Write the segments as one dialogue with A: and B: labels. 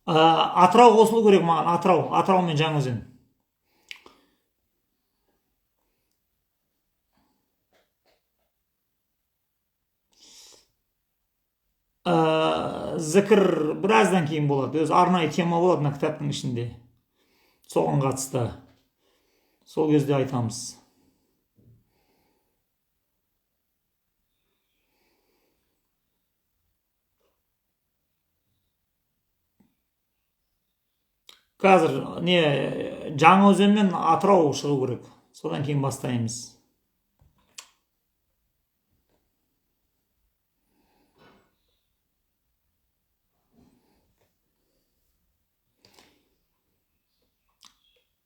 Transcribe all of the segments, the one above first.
A: Атырау қосылу керек маған. Атырау мен Жаңаөзен. Зікір біраздан кейін болады. Өзі арнайы тема болады мына кітаптың ішінде. Соған қатысты. Сол кезде айтамыз. Қазір не Жаңаөзен мен Атырау шығу керек. Содан кейін бастаймыз.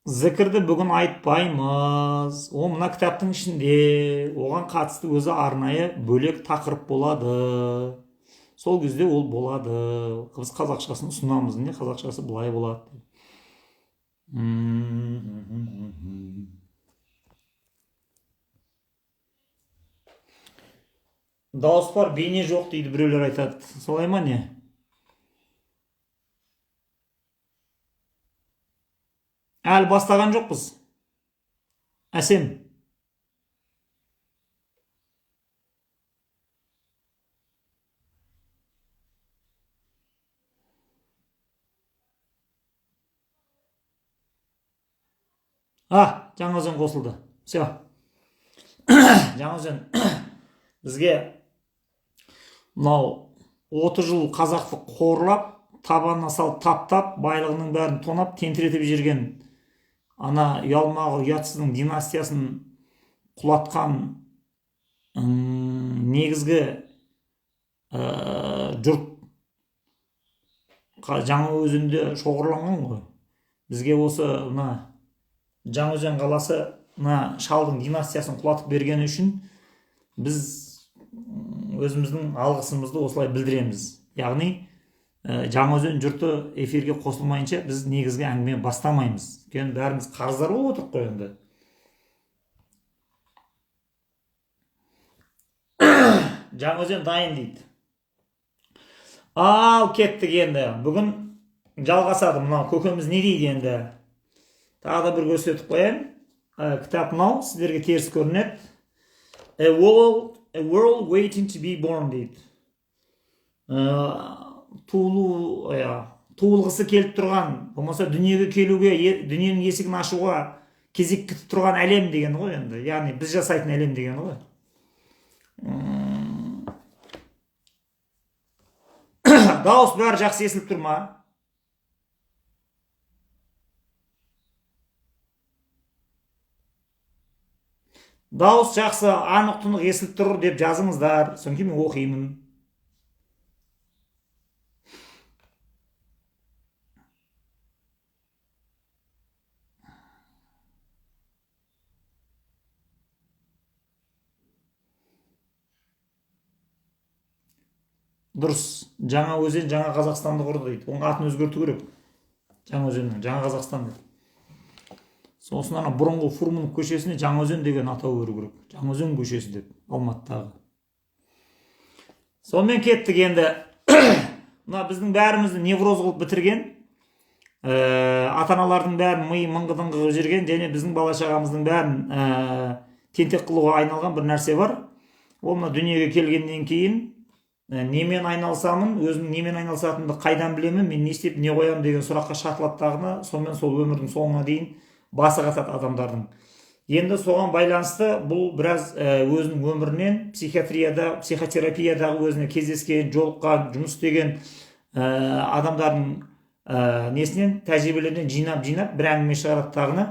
A: Зікірді бүгін айтпаймыз. Ол мына кітаптың ішінде. Оған қатысты өзі арнайы бөлек тақырып болады. Сол кезде ол болады. Біз қазақшасын ұсынамыз. Не қазақшасы былай болады. Дауыс бар, бейне жоқ дейді біреулер айтады. Солай ма не? Әлі бастаған жоқпыз. Әсем. Жаңаөзен қосылды. Все. Жаңаөзен бізге мынау 30 жыл қазақты қорлап, табанына салып таптап, байлығының бәрін тонап, тентіретіп жүрген ана ұялмағы ұятсыздың династиясын құлатқан негізгі жұрт Жаңаөзенде шоғырланған ғой. Бізге осы мына Жаңаөзен қаласы мына шалдың династиясын құлатып бергені үшін біз өзіміздің алғысымызды осылай білдіреміз. Яғни Жаңаөзен жұрты эфирге қосылмайынша біз негізгі әңгіме бастамаймыз. Өйткені бәріміз қарыздар болып отырық қой енді. Жаңаөзен дайын дейді. Ал кеттік енді. Бүгін жалғасады. Мынау көкеміз не дейді енді? Тағы да бір көрсетіп қояйын. Кітап мынау, сіздерге теріс көрінеді. A world waiting to be born дейді. Туылғысы келіп тұрған, болмаса дүниеге келуге, дүниенің есігін ашуға кезек күтіп тұрған әлем деген ғой енді. Яғни біз жасайтын әлем деген ғой. Дауыс бәрі жақсы естіліп тұр ма? Дауыс жақсы, анық тұнық естіліп тұр деп жазыңыздар. Содан кейін мен оқимын. Дұрыс. Жаңаөзен жаңа Қазақстанды құрды дейді. Оның атын өзгерту керек. Жаңаөзеннің жаңа Қазақстан дейді. Сосын ана бұрынғы Фурманов көшесіне Жаңаөзен деген атау беру керек. Жаңаөзен көшесі деп, Алматыдағы. Сонымен кеттік енді. Мына біздің бәрімізді невроз қылып бітірген, ата-аналардың бәрін миы мыңғы-дыңғы қылып жүрген, және біздің бала-шағамыздың бәрін тентек қылуға айналған бір нәрсе бар. Ол мына дүниеге келгеннен кейін немен айналысамын, өзім немен айналысатынымды қайдан білемін, мен не істеп не қоямын деген сұраққа шатылаттағына, сонымен сол өмірдің соңына дейін басы қатады адамдардың. Енді соған байланысты бұл біраз өзінің өмірінен психотерапиядағы өзіне кездескен, жолыққан, жұмыс істеген адамдардың несінен, тәжірибелерінен жинап бір әңгіме шығаратағына,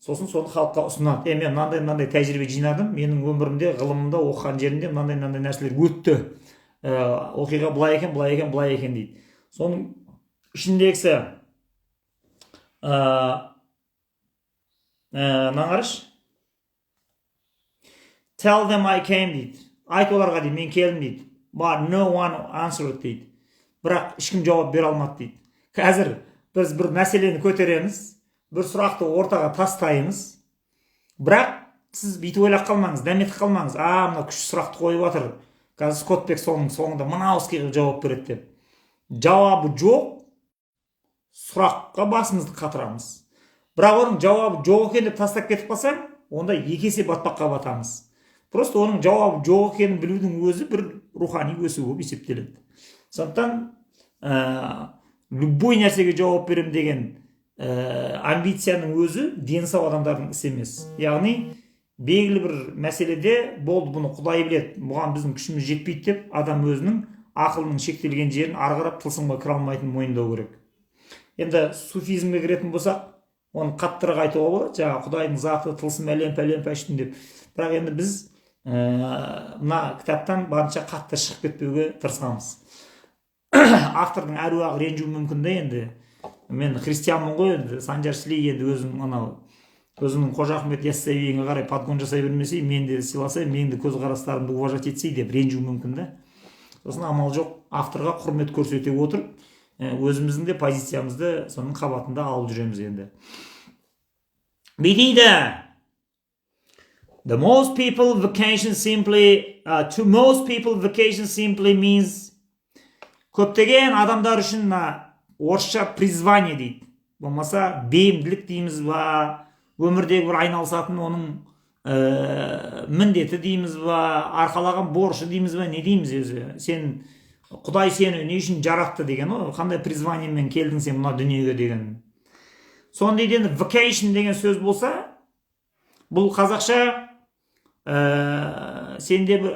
A: сосын соны халыққа ұсынады. Мен мынандай тәжірибе жинадым, менің өмірімде, ғылымымда, оқыған жерімде мынандай нәрселер өтті. Оқиға былай екен дейді. Соның ішіндегісі наңарыш Tell them I came дейді. Айт оларға дейді, мен келдім дейді. But no one answered дейді. Бірақ ешкім жауап бере алмады дейді. Қазір біз бір мәселені көтереміз, бір сұрақты ортаға тастаймыз. Бірақ сіз бүйтіп ойлап қалмаңыз, дәметіп қалмаңыз. Мына күшті сұрақты қойып жатыр. Қазір Скоттбек соның соңында мына ауыз қылып жауап береді деп. жауабы жоқ сұраққа басымызды қатырамыз. Бірақ оның жауабы жоқ екен деп тастап кетіп қалсаң, онда екі есе батпаққа батамыз. Просто оның жауабы жоқ екенін білудің өзі бір рухани өсу болып есептеледі. Сондықтан любой нәрсеге жауап берем деген амбицияның өзі дені сау адамдардың ісі емес. Яғни белгілі бір мәселеде болды, бұны Құдай біледі, бұған біздің күшіміз жетпейді деп, адам өзінің ақылының шектелген жерін ары қарап тылсымға кіре алмайтынын мойындау керек. Енді суфизмге кіретін болсақ, оны қаттырақ айтуға болады, жаңағы Құдайдың заты тылсым әлем пәлен пәштін деп. Бірақ енді біз мына кітаптан барынша қатты шығып кетпеуге тырысамыз. Автордың әруағы ренжуі мүмкін де, енді мен христианмын ғой, енді Санжар Шілей енді өзінің Қожа Ахмет Яссауиге қарай подгон жасай бермесе, мен де сыйласай, менің де көзқарастарымды уважать етсе деп ренжуі мүмкін де. Сосын амал жоқ, авторға құрмет көрсете отырып, өзіміздің де позициямызды соның қабатында алып жүреміз енді. Бейдейді. To most people, vacation simply means көптеген адамдар үшін орысша призвание дейді. Болмаса бейімділік дейміз ба, өмірдегі бір айналысатын оның міндеті дейміз ба, арқалаған борышы дейміз ба, не дейміз өзі? Құдай сені не үшін жаратты деген, қандай призваниемен келдің сен мына дүниеге деген. Сонда дейді, vacation деген сөз болса, бұл қазақша сенде бір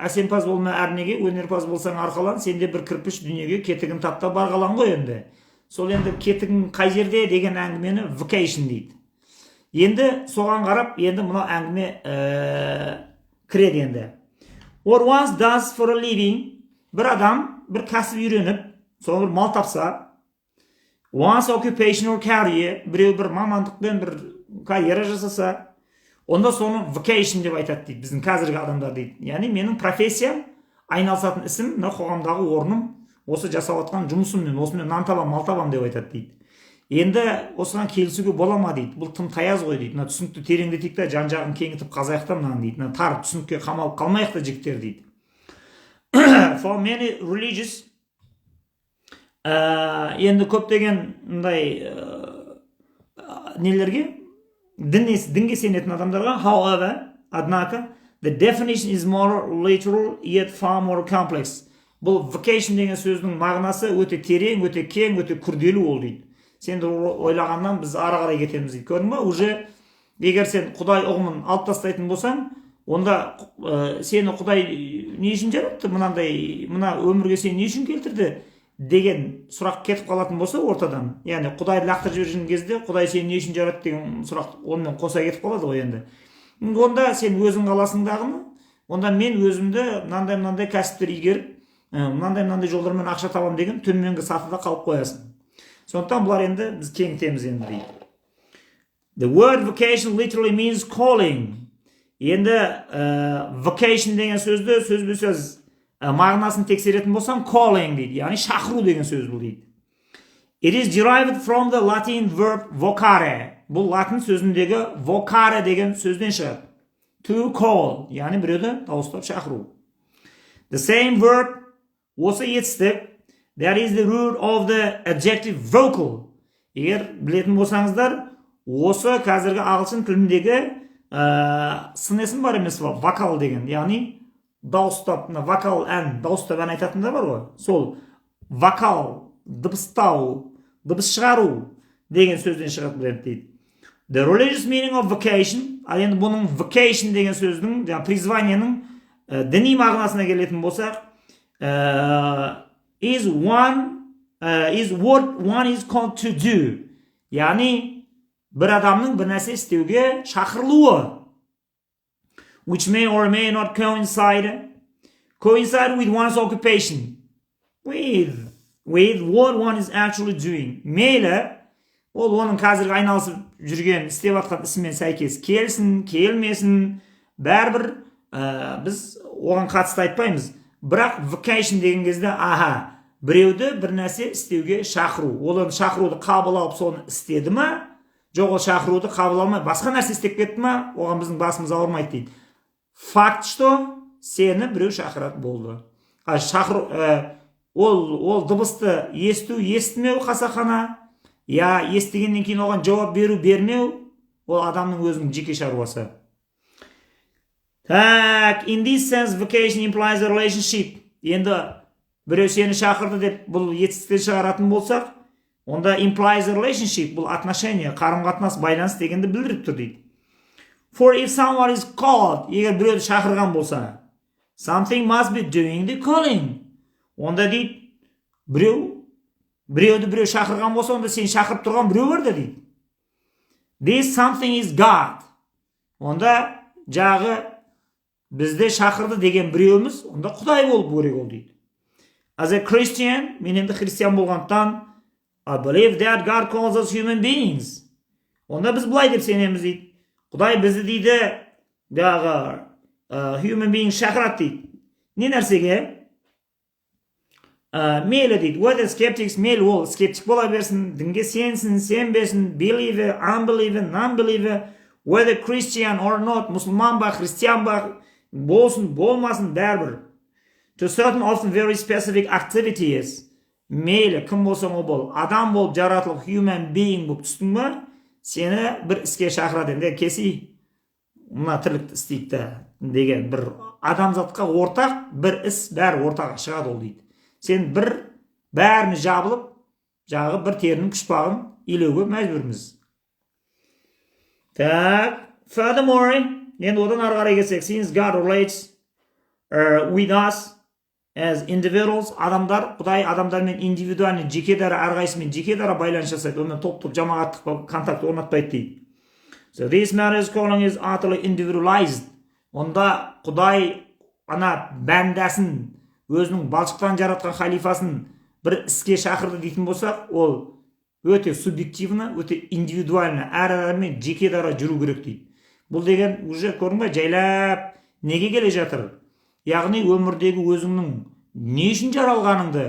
A: әсемпаз болма әрнеге, өнерпаз болсаң арқалан, сенде бір кірпіш дүниеге кетігін тапта барғалан ғой енді. Сол енді кетігін қай жерде деген әңгімені vacation дейді. Енді соған қарап, енді мына әңгіме кіреді енді. What one does for a living, бір адам бір кәсіп үйреніп, соны бір мал тапса, one's occupation or career, біреу бір мамандықпен бір карьера жасаса, онда соны vacation деп айтады дейді, біздің қазіргі адамдар дейді. Яғни менің профессиям, айналысатын ісім, қоғамдағы орным, осы жасап жатқан жұмысыммен, осымен нан табам, мал табам деп айтады дейді. Енді осыған келісуге бола ма дейді. Бұл тым таяз ғой дейді. Түсінікті тереңдетейік та, жан-жағын кеңітіп қазайық та дейді. Тар түсінікке қамалып қалмайық та жігіттер дейді. For many religious, енді көптеген мындай нелерге, дінге сенетін адамдарға, however, однако, the definition is more literal yet far more complex. Бұл vacation деген сөздің мағынасы өте терең, өте кең, өте күрделі ол дейді. Сен де ойлағаннан біз ары қарай кетеміз дейді. Көрдің ба? Уже егер сен Құдай ұғымын алып тастайтын болсаң, онда сені Құдай не үшін жаратты? Мына өмірге сен не үшін келтірді деген сұрақ кетіп қалатын болса ортадан. Яғни Құдайды лақтырып жіберген кезде Құдай сені не үшін жаратты деген сұрақ онымен қоса кетіп қалады ғой енді. Онда сен өзің қаласыңдағыны, онда мен өзімді мынандай кәсіптер игеріп, мынандай жолдармен ақша табам деген төменгі сатыда қалып қоясың. Сондықтан бұлар енді біз кеңітеміз енді дейді. The word vocation literally means calling. Енді vocation деген сөзді сөзбе-сөз мағынасын тексеретін болсам calling дейді. Яғни шақыру деген сөз бұл дейді. It is derived from the Latin verb vocare. Бұл латын сөзіндегі vocare деген сөзден шығады. To call, яғни біреуді дауыстап шақыру. The same verb, осы етістік, that is the root of the adjective vocal. Егер білетін болсаңыздар, осы қазіргі ағылшын тіліндегі сын бар емес ба, вокал деген, яғни дауыстап, вокал ән, дауыстап ән айтатындар бар ғой. Сол вокал, дыбыстау, дыбыс шығару деген сөзден шығады бұл дейді. The religious meaning of vocation, ал енді бұның vocation деген сөздің, призваниенің діни мағынасына келетін болсақ, is what one is called to do. Яғни бір адамның бір нәрсе істеуге шақырылуы. Which may or may not coincide with one's occupation. With what one is actually doing. Мейлі, ол оның қазіргі айналысып жүрген, істеп жатқан ісімен сәйкес келсін, келмесін, бәрібір біз оған қатысты айтпаймыз. Бірақ vocation деген кезде, біреуді бір нәрсе істеуге шақыру. Ол шақыруды қабыл алып соны істеді ма? Жоқ, ол шақыруды қабыл алмай басқа нәрсе істеп кетті ма? Оған біздің басымыз ауырмайды дейді. Факт, что сені біреу шақырады болды. ол дыбысты есту, естімеу қасақана, я естігеннен кейін оған жауап беру, бермеу, ол адамның өзінің жеке шаруасы. Так, in this sense, vocation implies a relationship. Енді біреу сені шақырды деп бұл етістіктен шығаратын болсақ, онда implies a relationship, бұл отношение, қарым-қатынас, байланыс дегенді білдіріп тұр дейді. For if someone is called, егер біреуді шақырған болса, something must be doing the calling. Онда дейді, біреуді біреу шақырған болса, онда сен шақырып тұрған біреу бар да дейді. This something is God. Онда жағы бізді шақырды деген біреуіміз, онда Құдай болып керек ол дейді. As a Christian, мен енді христиан болғандықтан, I believe that God calls us human beings. Онда біз былай деп сенеміз дейді. Құдай бізді дейді, жағы human beings шақырады дейді. Не нәрсеге? Мейлі дейді. Whether skeptics, мейлі ол скептик бола берсін, дінге сенсін, сенбесін, believer, unbeliever, non-believer, whether Christian or not, мұсылман ба, христиан ба, болсын, болмасын, бәрібір. To certain often very specific activities. Мейлі, кім болсаң ол бол, адам болып жаратылып, human being болып түстің ба, сені бір іске шақырады. Енді кесі, мына тірлікті істейді деген бір адамзатқа ортақ, бір іс бәрі ортаға шығады ол дейді. Сен бәріні жабылып, жағы бір терінің күшпағын илеуге мәжбүрміз. Так, furthermore, енді одан ары қарай келсек, since God relates with us as individuals, адамдар, Құдай адамдармен индивидуальный, жеке дара, әрқайсымен жеке дара байланыс жасайды, онымен топ-топ жамағаттық контакт орнатпайды дейді. So this marriage calling is utterly individualized. Онда Құдай ана бәндасын, өзінің балшықтан жаратқан халифасын бір іске шақырды дейтін болсақ, ол өте субъективно, өте индивидуально, әр адаммен жеке дара жүру керек дейді. Бұл деген уже көрдің бе, жайлап неге келе жатыр? Яғни өмірдегі өзіңнің не үшін жаралғаныңды,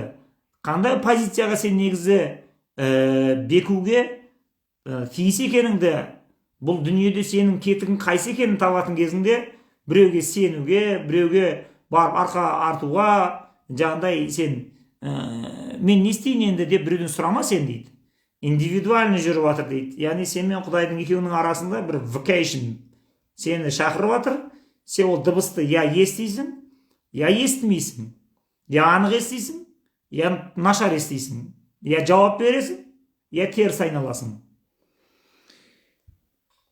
A: қандай позицияға сен негізі бекуге тиіс екеніңді, бұл дүниеде сенің кетігің қайсы екенін табатын кезіңде біреуге сенуге, біреуге барып арқа артуға, жаңағыдай сен мен не істейін енді деп біреуден сұрама сен дейді. Индивидуально жүріп жатыр дейді. Яғни сен мен Құдайдың екеуінің арасында бір vocation сені шақырып жатыр. Сен ол дыбысты я естисің, я естімейсің, я анық естисің, я нашар естисің, я жауап бересің, я теріс айналасың.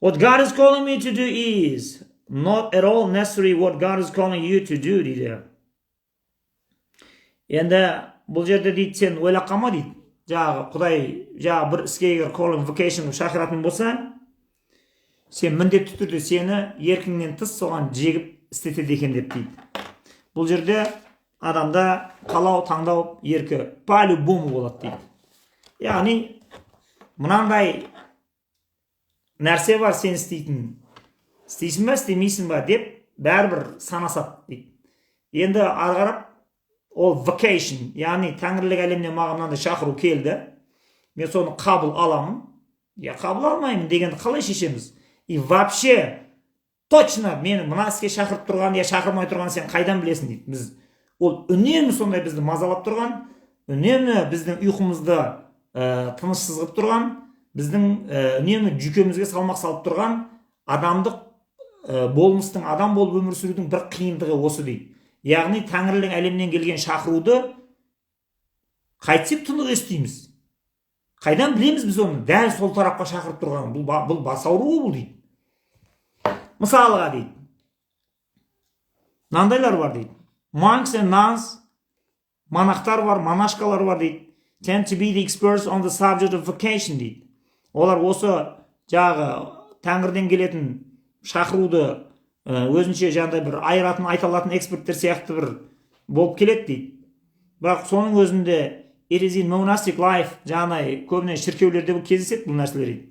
A: What God is calling me to do is not at all necessary what God is calling you to do дейді. Енді бұл жерде дейді, сен ойлап қалма дейді. Жағы Құдай бір іске егер calling vocation шақыратын болса, сен міндетті түрде сені еркіңнен тыс соған жегіп істетеді екен деп дейді. Бұл жерде адамда қалау, таңдау еркі по-любому болады дейді. Яғни мынандай нәрсе бар сен істейтін. Істейсің ба, істемейсің ба деп бәрібір санасады дейді. Енді ары қарап ол vocation, яғни тәңірлік әлемнен маған мынандай шақыру келді. Мен соны қабыл аламын, я қабыл алмаймын дегенді қалай шешеміз? И вообще точно мені мына іске шақырып тұрған, я шақырмай тұрған сен қайдан білесің дейді. Біз ол үнемі сондай бізді мазалап тұрған, үнемі біздің ұйқымызды тынышсыз қылып тұрған, біздің үнемі жүйкемізге салмақ салып тұрған адамдық болмыстың, адам болып өмір сүрудің бір қиындығы осы дейді. Яғни тәңірлік әлемнен келген шақыруды қайтсек тұнық естиміз. Қайдан білеміз біз оны? Дәл сол тарапқа шақырып тұрған. Бұл бас ауруы бұл дейді. Мысалыға дейді. Мынандайлар бар дейді. Monks and nuns, монахтар бар, монашкалар бар дейді. Tend to be the experts on the subject of vocation дейді. Олар осы тәңірден келетін шақыруды өзінше жаңағыдай бір айыратын, айта алатын эксперттер сияқты бір болып келеді дейді. Бірақ соның өзінде it is in monastic life, жаңағыдай көбіне шіркеулерде кездеседі бұл нәрселер дейді.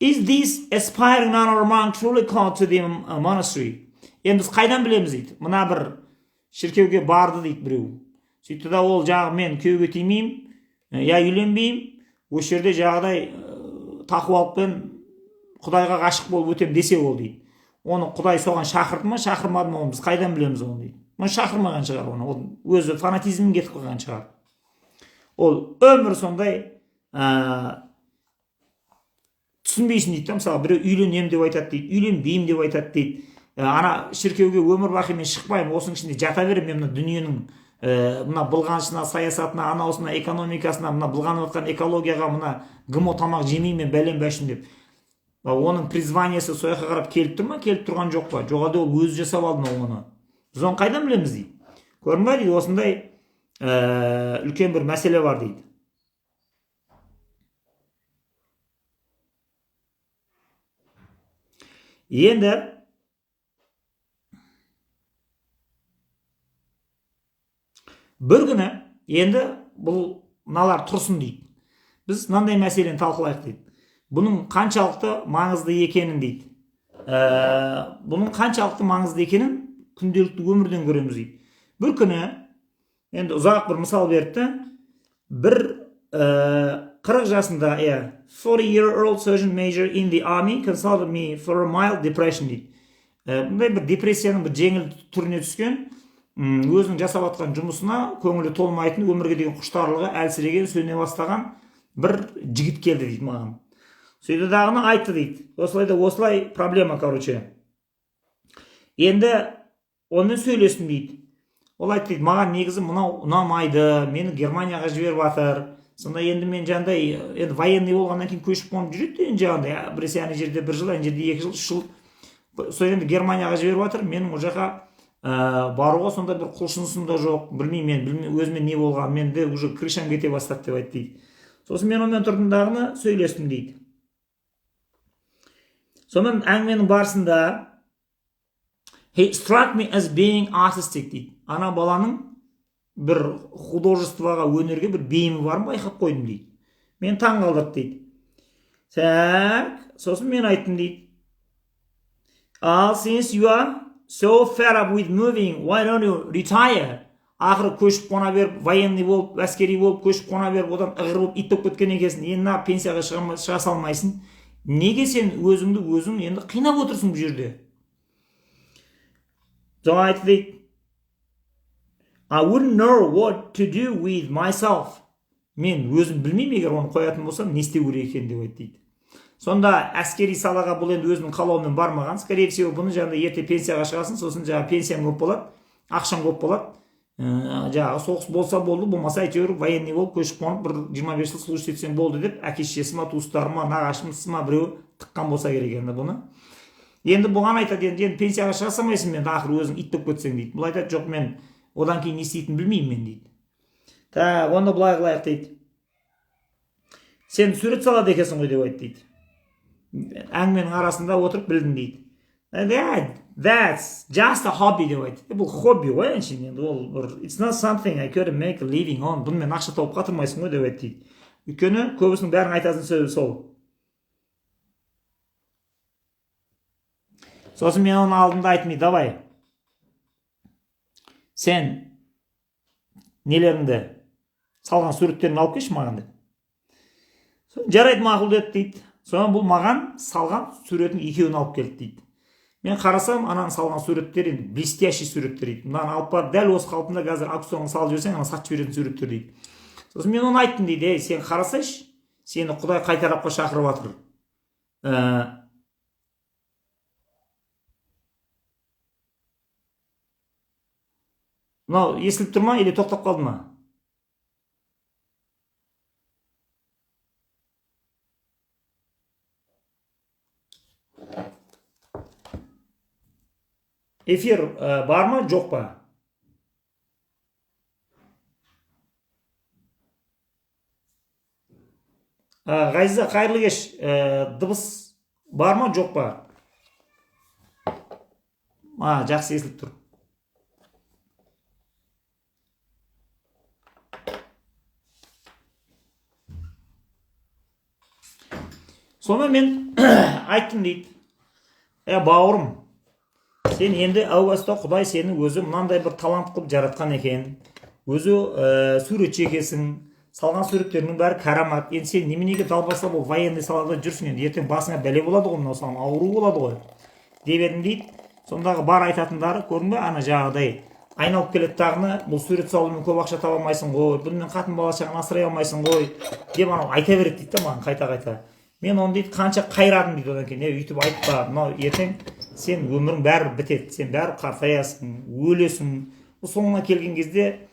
A: Is this aspiring nun or monk truly called to the monastery? Енді біз қайдан білеміз дейді. Мына бір шіркеуге барды дейді біреу. Сөйтті да ол мен күйеуге тимеймін, я үйленбеймін, осы жерде жағдай тақуалықпен Құдайға ғашық болып өтем десе ол дейді. Оны Құдай соған шақырды ма, шақырмады ма, оны біз қайдан білеміз оны дейді. шақырмаған шығар оны, ол өзі фанатизмге кетіп қалған шығар. Ол өмір сондай түсінбейсің дейді. Мысалы біреу үйленем деп айтады дейді, үйленбеймін деп айтады дейді. Ана шіркеуге өмір бақи мен шықпаймын, осының ішінде жата беремін, мен мына дүниенің мына былғанышына, саясатына, анаусына, экономикасына, мына былғанып жатқан экологияға, мына ГМО тамақ жемеймін мен бәлем бәшім деп. Оның призваниесі сол жаққа қарап келіп тұр ма, келіп тұрған жоқ па? Жоқ, ол өзі жасап алды оны. Біз оны қайдан білеміз дейді. Көрдің ба дейді, осындай үлкен бір мәселе бар дейді. Енді бір күні енді бұл мыналар тұрсын дейді. Біз мынандай мәселені талқылайық дейді. Бұның қаншалықты маңызды екенін дейді. Бұның қаншалықты маңызды екенін күнделікті өмірден көреміз дейді. Bir күні енді ұзақ бір мысал берді. Bir 40 жасында 40-year-old surgeon major in the army consulted me for a mild depression дейді. Бұндай бір депрессияның бір жеңіл түріне түскен, өзінің жасап жатқан жұмысына көңілі толмайтын, өмірге деген құштарлығы әлсіреген, сөне бастаған бір жігіт келді дейді маған. Сөйді дағыны айтты дейді. Осылай проблема, короче. Енді онымен сөйлестім дейді. Ол айтты дейді, маған негізі мынау ұнамайды, мені Германияға жіберіп жатыр. Сонда енді мен жаңағыдай, енді военный болғаннан кейін көшіп қонып жүреді енді жаңағыдай, біресе ана жерде 1 жыл, ана жерде 2 жыл, 3 жыл. Сол енді Германияға жіберіп жатыр. Менің ол жаққа баруға сонда бір құлшынысым да жоқ. Білмеймін, өзіме не болған, менде уже крышам кете бастады деп айтты дейді. Сосын мен онымен тұрдым дағыны сөйлестім дейді. Сонымен әңгіменің барысында he struck me as being artistic дейді. Ана баланың бір художествоға, өнерге бір бейімі барын байқап қойдым дейді. Мен таң қалдырды дейді. Сосын мен айттым дейді. Since you are so fed up with moving, why don't you retire? Ақыры көшіп қона беріп, военный болып, әскери болып, көшіп қона беріп, одан ығыр болып ит болып кеткен екенсің. Енді пенсияға шыға салмайсың. Неге сен өзіңді өзің енді қинап отырсың бұл жерде? Соны айтты дейді. I wouldn't know what to do with myself. Мен өзім білмеймін, егер оны қоятын болсам, не істеу керек екен деп айтты дейді. Сонда әскери салаға бұл енді өзінің қалауымен бармаған. Скорее всего, бұны жаңағыдай ерте пенсияға шығасын, сосын жаңағы пенсияң көп болады, ақшаң көп болады. Жаңағы соғыс болса болды, болмаса әйтеуір военный болып көшіп қонып бір 25 жыл служить етсең болды деп әке-шешесі ма, туыстары ма, нағашысы ма біреу тыққан болса керек енді бұны. Енді бұған айтады, енді пенсияға шыға салмайсың мен, ақыры өзің ит болып кетсең дейді. Бұл айтады, жоқ, мен одан кейін не істейтінін білмеймін мен дейді. Онда былай қылайық дейді. Сен сурет салады екенсің ғой деп айтты дейді. Әңгіменің арасында отырып білдім дейді. That's just a hobby деп айтты. Бұл хобби ғой әншейін. It's not something I could make a living on. Бұнымен ақша тауып қатырмайсың ғой деп айтты дейді. Өйткені көбісінің бәрін айтатын сөзі сол. Сосын мен оның алдында айттым, давай. Сен нелеріңді салған суреттерін алып келші маған деп. Жарайды, мақұл деді дейді. Содан бұл маған салған суретін екеуін алып келді дейді. Мен қарасам, ананың салған суреттер енді блестящий суреттер дейді. Мынаны алып бар, дәл осы қалпында қазір аукционға салып жіберсең, ана сатып жіберетін суреттер дейді. Сосын мен оны айттым дейді, сен қарасайшы, сені Құдай қай тарапқа шақырып жатыр. Мынау естіліп тұр ма, или тоқтап қалды ма? Эфир бар ма, жоқ па? Ғазиза, қайырлы кеш. Дыбыс бар ма, жоқ па? Жақсы естіліп тұр. Соны мен айттым дейді. Бауырым, сен енді әуесте Құдай сені өзі мынандай бір талант қылып жаратқан екен. Өзі суретші екенсің, салған суреттерінің бәрі карамат. Енді сен неменеге далбаса бұл военный салада жүрсің, енді ертең басыңа бәле болады ғой, мынау саған ауру болады ғой деп едім дейді. Сондағы бар айтатындары, көрдің бе, ана жаңағыдай айналып келеді дағыны, бұл сурет салумен көп ақша таба алмайсың ғой, бұнымен қатын бала шағаны асырай алмайсың ғой деп анау айта береді дейді маған қайта. Мен оны дейді қанша қайрадым дейді, одан кейін өйтіп айтпа, мынау ертең сен өмірің бәрібір бітеді, сен бәрібір қартаясың, өлесің. Соңына келген кезде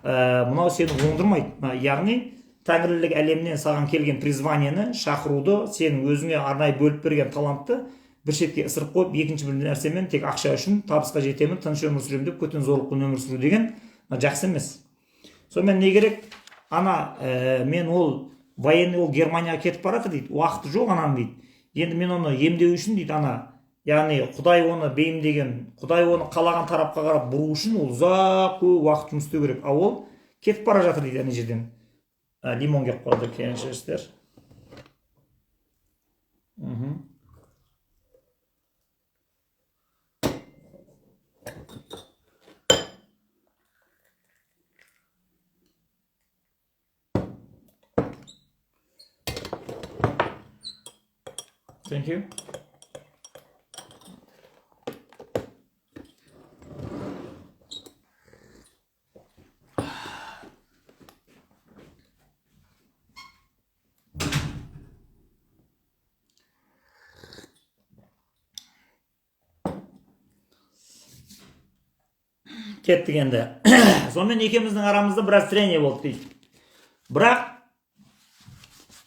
A: мынау сені оңдырмайды. Яғни тәңірлік әлемнен саған келген призванияны, шақыруды, сенің өзіңе арнайы бөліп берген талантты бір шетке ысырып қойып, екінші бір нәрсемен тек ақша үшін табысқа жетемін, тыныш өмір сүремін деп көтен зорлықпен өмір сүру деген жақсы емес. Сонымен не керек? Мен ол военный, ол Германияға кетіп барады дейді, уақыты жоқ ананың дейді. Енді мен оны емдеу үшін дейді яғни Құдай оны бейімдеген, Құдай оны қалаған тарапқа қарап бұру үшін ол ұзақ көп уақыт жұмыс істеу керек. Ал ол кетіп бара жатыр дейді ана жерден. Лимон келіп қалды, кеңшерістер. Thank you. Кеттік енді. Сонымен екеуміздің арамызда біраз трение болды дейді. Бірақ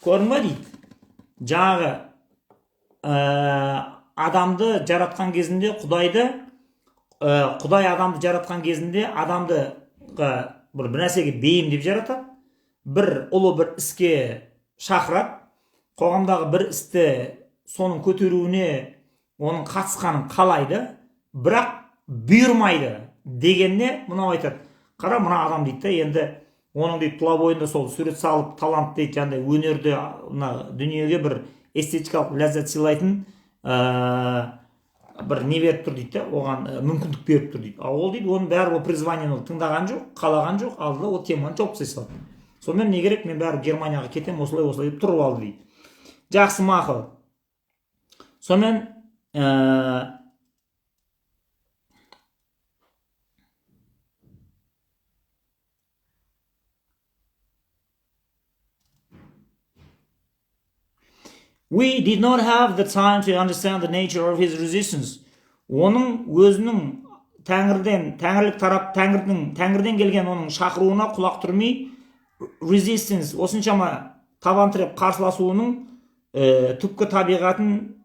A: көрдің ба дейді, жаңағы адамды жаратқан кезінде Құдай адамды жаратқан кезінде адамды бір нәрсеге бейімдеп жаратады, бір ұлы бір іске шақырады, қоғамдағы бір істі соның көтеруіне оның қатысқанын қалайды, бірақ бұйырмайды дегенне мынау айтады. Қара, мына адам дейді, енді оның дейді тұла бойында сол сурет салып талант дейді, жаңағыдай өнерді дүниеге бір эстетикалық ләззат сыйлайтын бір не беріп тұр дейді, оған мүмкіндік беріп тұр дейді. Ал ол дейді, оның бәрі ол призваниені тыңдаған жоқ, қалаған жоқ, алды да ол теманы жауып тастай салды. Сонымен не керек, мен бәрі Германияға кетем, осылай деп тұрып алды дейді. Жақсы, мақұл. Сонымен we did not have the time to understand the nature of his resistance. Оның өзінің тәңірден келген оның шақыруына құлақ түрмей, resistance, осыншама табан тіреп қарсыласуының түпкі табиғатын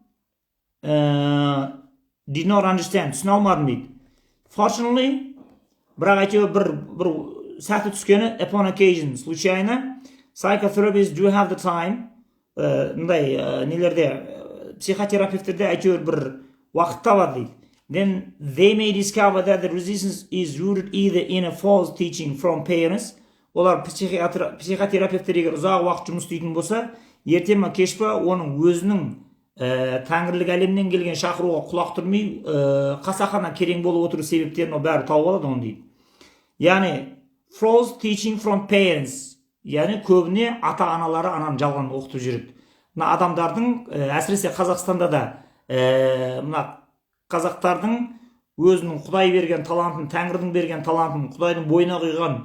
A: did not understand, түсіне алмадым дейді. Fortunately, бірақ әйтеуір бір сәті түскені, upon occasion, случайно, psychotherapists do have the time, нелерде, психотерапевтерде әйтеуір бір уақыт табады дейді. Then they may discover that the resistance is rooted either in a false teaching from parents. Олар психотерапевтер егер ұзақ уақыт жұмыс істейтін болса, ерте ме кеш па оның өзінің тәңірлік әлемнен келген шақыруға құлақ түрмей, қасақана керең болып отыру себептерін ол бәрі тауып алады оны дейді. Яғни false teaching from parents, яғни көбіне ата-аналары ананы жалған оқытып жүреді. Мына адамдардың, әсіресе Қазақстанда да, мына қазақтардың өзінің Құдай берген талантын, Тәңірдің берген талантын, Құдайдың бойына құйған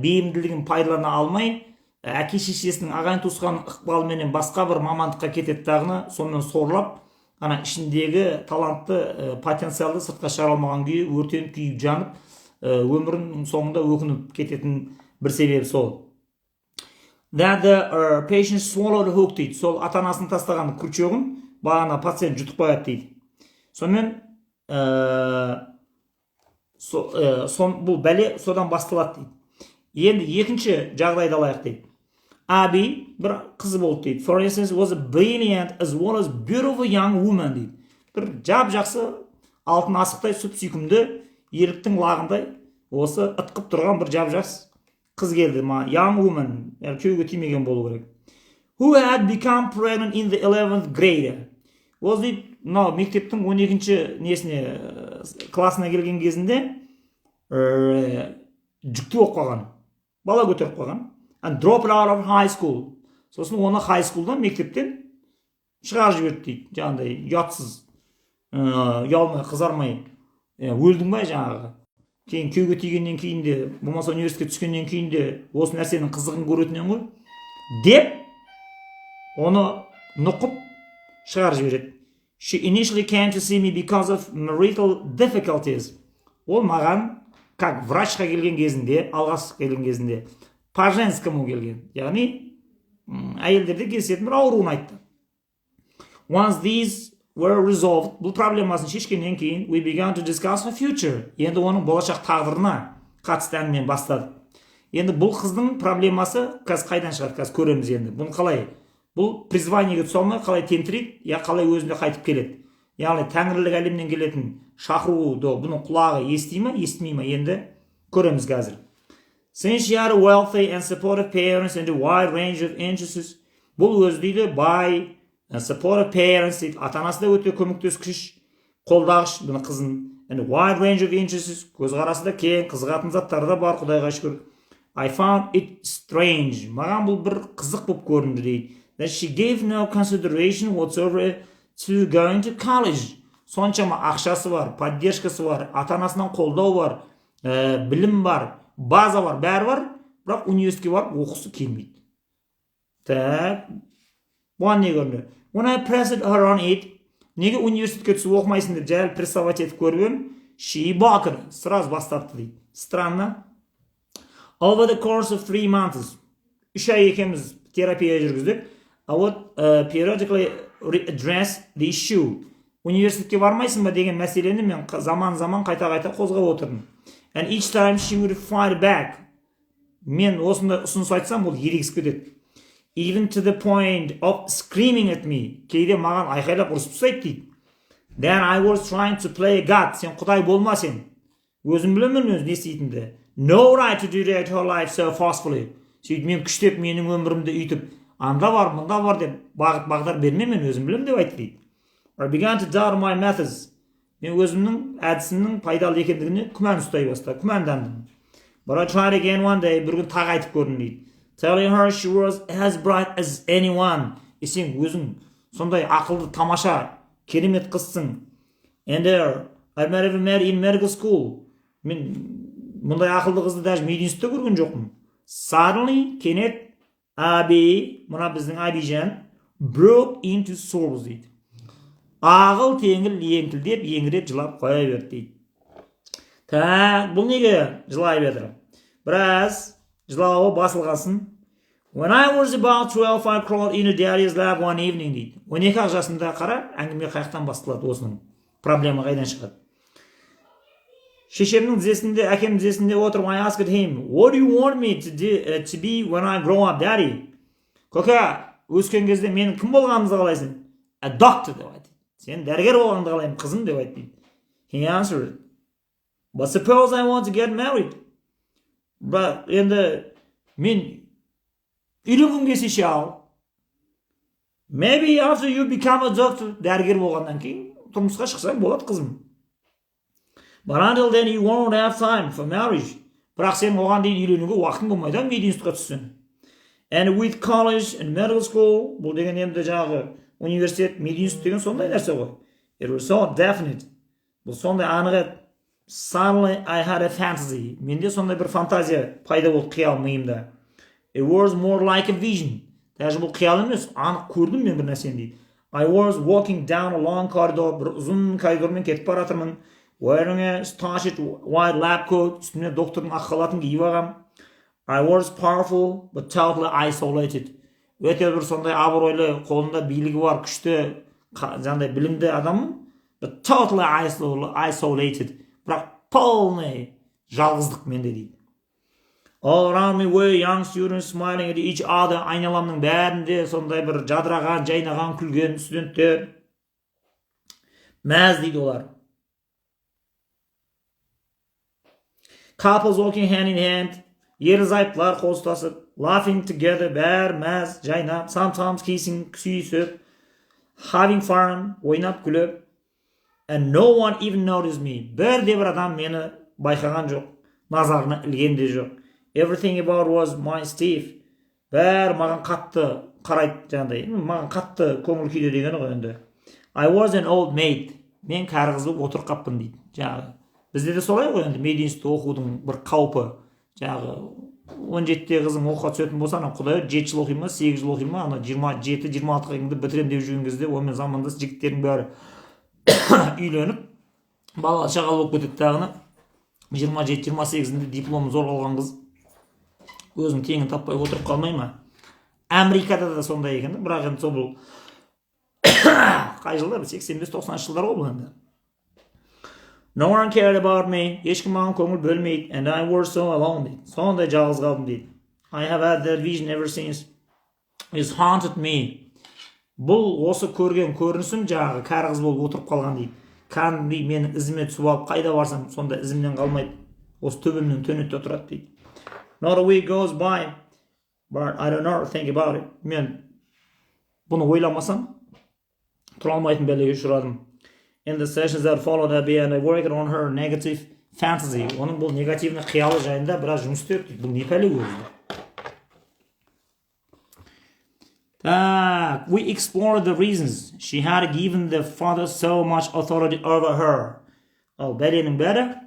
A: бейімділігін пайдалана алмай, әке-шешесінің ағайын туысқанның ықпалыменен басқа бір мамандыққа кетеді дағыны, сонымен сорлап, ана ішіндегі талантты, потенциалды сыртқа шығара алмаған күйі, өртеніп күйіп жанып, өмірінің соңында өкініп кететін бір себебі сол. That the patient swallowed the hook дейді. Сол ата-анасын тастаған күрчегін бағана пациент жұтып қояды дейді. Сонымен бұл бәле содан басталады дейді. Енді екінші жағдайды алайық дейді. Abi бір қызы болды дейді. For instance, was a brilliant as well as beautiful young woman дейді. Бір жап-жақсы алтын асықтай сүп-сүйкімді еліктің лағындай осы ытқып тұрған бір жап-жақсы қыз келді ма, young woman, күйеуге тимеген болу керек. Who had become pregnant in the 11th grade. Ол дейді, мынау мектептің 12-ші несіне классына келген кезінде жүкті болып қалған, бала көтеріп қалған. And dropped out of high school. Сосын оны high school'дан, мектептен шығарып жіберді дейді. Жаңағыдай ұятсыз, ұялмай, қызармай, өлдің бай жаңағы. кейін күйеуге тигеннен кейін де, болмаса университетке түскеннен кейін де осы нәрсенің қызығын көретінен ғой деп оны нұқып шығарып жібереді. She initially came to see me because of marital difficulties. Ол маған как врачқа келген кезінде, алғаш келген кезінде по женскому келген, яғни әйелдерде кездесетін бір ауруын айтты. Once these were resolved, бұл проблемасын шешкеннен кейін, we began to discuss her future. Енді оның болашақ тағдырына қатысты әңгімені бастадық. Енді бұл қыздың проблемасы қазір қайдан шығады, қазір көреміз енді. Бұны қалай? Бұл призваниеге түсе алмай қалай тентірейді, я қалай өзіне қайтып келеді. Яғни тәңірлік әлемнен келетін шақыруды бұның құлағы ести ме, естімей ме, енді көреміз қазір. Since she had a wealthy and supportive parents and a wide range of interests, бұл өзі дейді бай, supportive parents дейді, ата-анасы да өте көмектескіш, қолдағыш бұны қызын, and a wide range of interests, көзқарасы да кең, қызығатын заттары да бар, Құдайға шүкір. I found it strange, маған бұл бір қызық болып көрінді дейді, that she gave no consideration whatsoever to going to college. Соншама ақшасы бар, поддержкасы бар, ата-анасынан қолдау бар, білім бар, база бар, бәрі бар, бірақ университетке барып оқысы келмейді. Так, бұған не көрінді? When I pressed her on it, неге университетке түсіп оқымайсың деп жайлы прессовать етіп көріп едім, she balked, сразу бастапты дейді. Странно. Over the course of 3 months, 3 ай екеуміз терапия жүргіздік. I would periodically address the issue. Университетке бармайсың ба деген мәселені мен заман қайта қозғап отырдым. And each time she would fight back. Мен осында ұсыныс айтсам, ол ерегісіп кетеді. Even to the point of screaming at me. Кейде маған айқайлап ұрысып тастайды дейді. Then I was trying to play God. Сен Құдай болма сен. Өзім білемін өзі не істейтінді. No right to direct her life so forcefully. Сөйтіп мен күштеп менің өмірімді үйтіп, анда бар, мұнда бар деп бағдар берме, мен өзім білемін деп айтты дейді. I began to doubt my methods. Мен өзімнің әдісімнің пайдалы екендігіне күмән ұстай бастадым, күмәндандым. But I tried again one day, бір күн тағы айтып көрдім дейді. Telling her she was as bright as anyone. Сен өзің сондай ақылды, тамаша, керемет қызсың. And there, I never met in medical school. Мен мұндай ақылды қызды даже мединститутта көрген жоқпын. Suddenly, кенет, Abi, мына біздің Абижан, broke into sobs дейді. Ағыл теңіл еңкілдеп, еңіреп жылап қоя берді дейді. Так, бұл неге жылай берді? Біраз жылауы басылғасын. When I was about 12, I crawled into Daddy's lap one evening дейді. 12 жасында қара, әңгіме қаяқтан басталады осының. Проблема қайдан шығады? Шешемнің тізесінде, әкемнің тізесінде отырып, I asked him, what do you want me to be when I grow up, daddy? Көке, өскен кезде менің кім болғанымызды қалайсың? A doctor деп айтты. Сен дәрігер болғанды қалаймын, қызым деп айтты. He answered, but suppose I want to get married. Бірақ енді мен үйленгім келсе ше ал. Maybe after you become a doctor, дәрігер болғаннан кейін тұрмысқа шықсаң болады, қызым. But until then you won't have time for marriage. Бірақ сен оған дейін үйленуге уақытың болмайды, мединститутқа түссең. And with college and medical school, бұл деген енді жаңағы университет, мединститут деген сондай нәрсе ғой. It was so definite. Бұл сондай анық еді. Suddenly I had a fantasy. Менде сондай бір фантазия пайда болды қиял миымда. It was more like a vision. Даже бұл қиял емес, анық көрдім мен бір нәрсені дейді. I was walking down a long corridor, бір ұзын коридормен кетіп бара жатырмын. Wearing a starched white lab coat, үстіне доктордың ақ халатын киіп алғам. I was powerful but totally isolated. Өте бір сондай абыройлы, қолында билігі бар, күшті, жаңағыдай білімді адаммын, but totally isolated. Бірақ полный жалғыздық менде дейді. All around me were young students smiling at each other. Айналамның бәрінде сондай бір жадыраған, жайнаған, күлген студенттер. Мәз дейді олар. Couples walking hand in hand, ерлі-зайыптылар қол ұстасып, laughing together, бәрі мәз, жайнап, sometimes kissing, сүйісіп, having fun, ойнап күліп, and no one even noticed me. Бірде бір адам мені байқаған жоқ, назарына ілген де жоқ. Everything about was my Steve. Бәрі маған қатты қарайды, жаңағыдай, маған қатты көңіл күйде дегені ғой енді. I was an old maid. Мен кәрі қыз болып отырып қаппын дейді. Жаңағы Бізде де солай ғой енді мединститутта оқудың бір қаупі. Жаңағы 17-те қызың оқуға түсетін болса, ана құдай 7 жыл оқи ма, 8 жыл оқи ма, ана 27-26 келгенде бітірем деп жүрген кезде онымен замандас жігіттердің бәрі үйленіп, бала шағалы болып кетеді. Тағына 27-28-інде дипломы зор алған қыз өзінің теңін таппай отырып қалмай ма? Америкада да сондай екен, бірақ енді сол бұл қай жылдар? 85-90 жылдар ғой бұл енді. No one cared about me. Ешкім маған көңіл бөлмейді. And I was so alone дейді. Сондай жалғыз қалдым дейді. I have had that vision ever since. It's haunted me. Бұл осы көрген көрінісім жаңағы кәрі қыз болып отырып қалған дейді. Кәдімгідей менің ізіме түсіп алып қайда барсам сонда ізімнен қалмайды. Осы төбемнен төнетте отырады дейді. Not a week goes by, but I don't know, think about it. Мен бұны ойламасам тұра алмайтын бәлеге ұшырадым. In the sessions that followed, I worked on her negative fantasy. Оның бұл негативный қиялы жайында біраз жұмыс істедік дейді. Бұл не пәле өзі? We explored the reasons she had given the father so much authority over her. Ал бәленің бәрі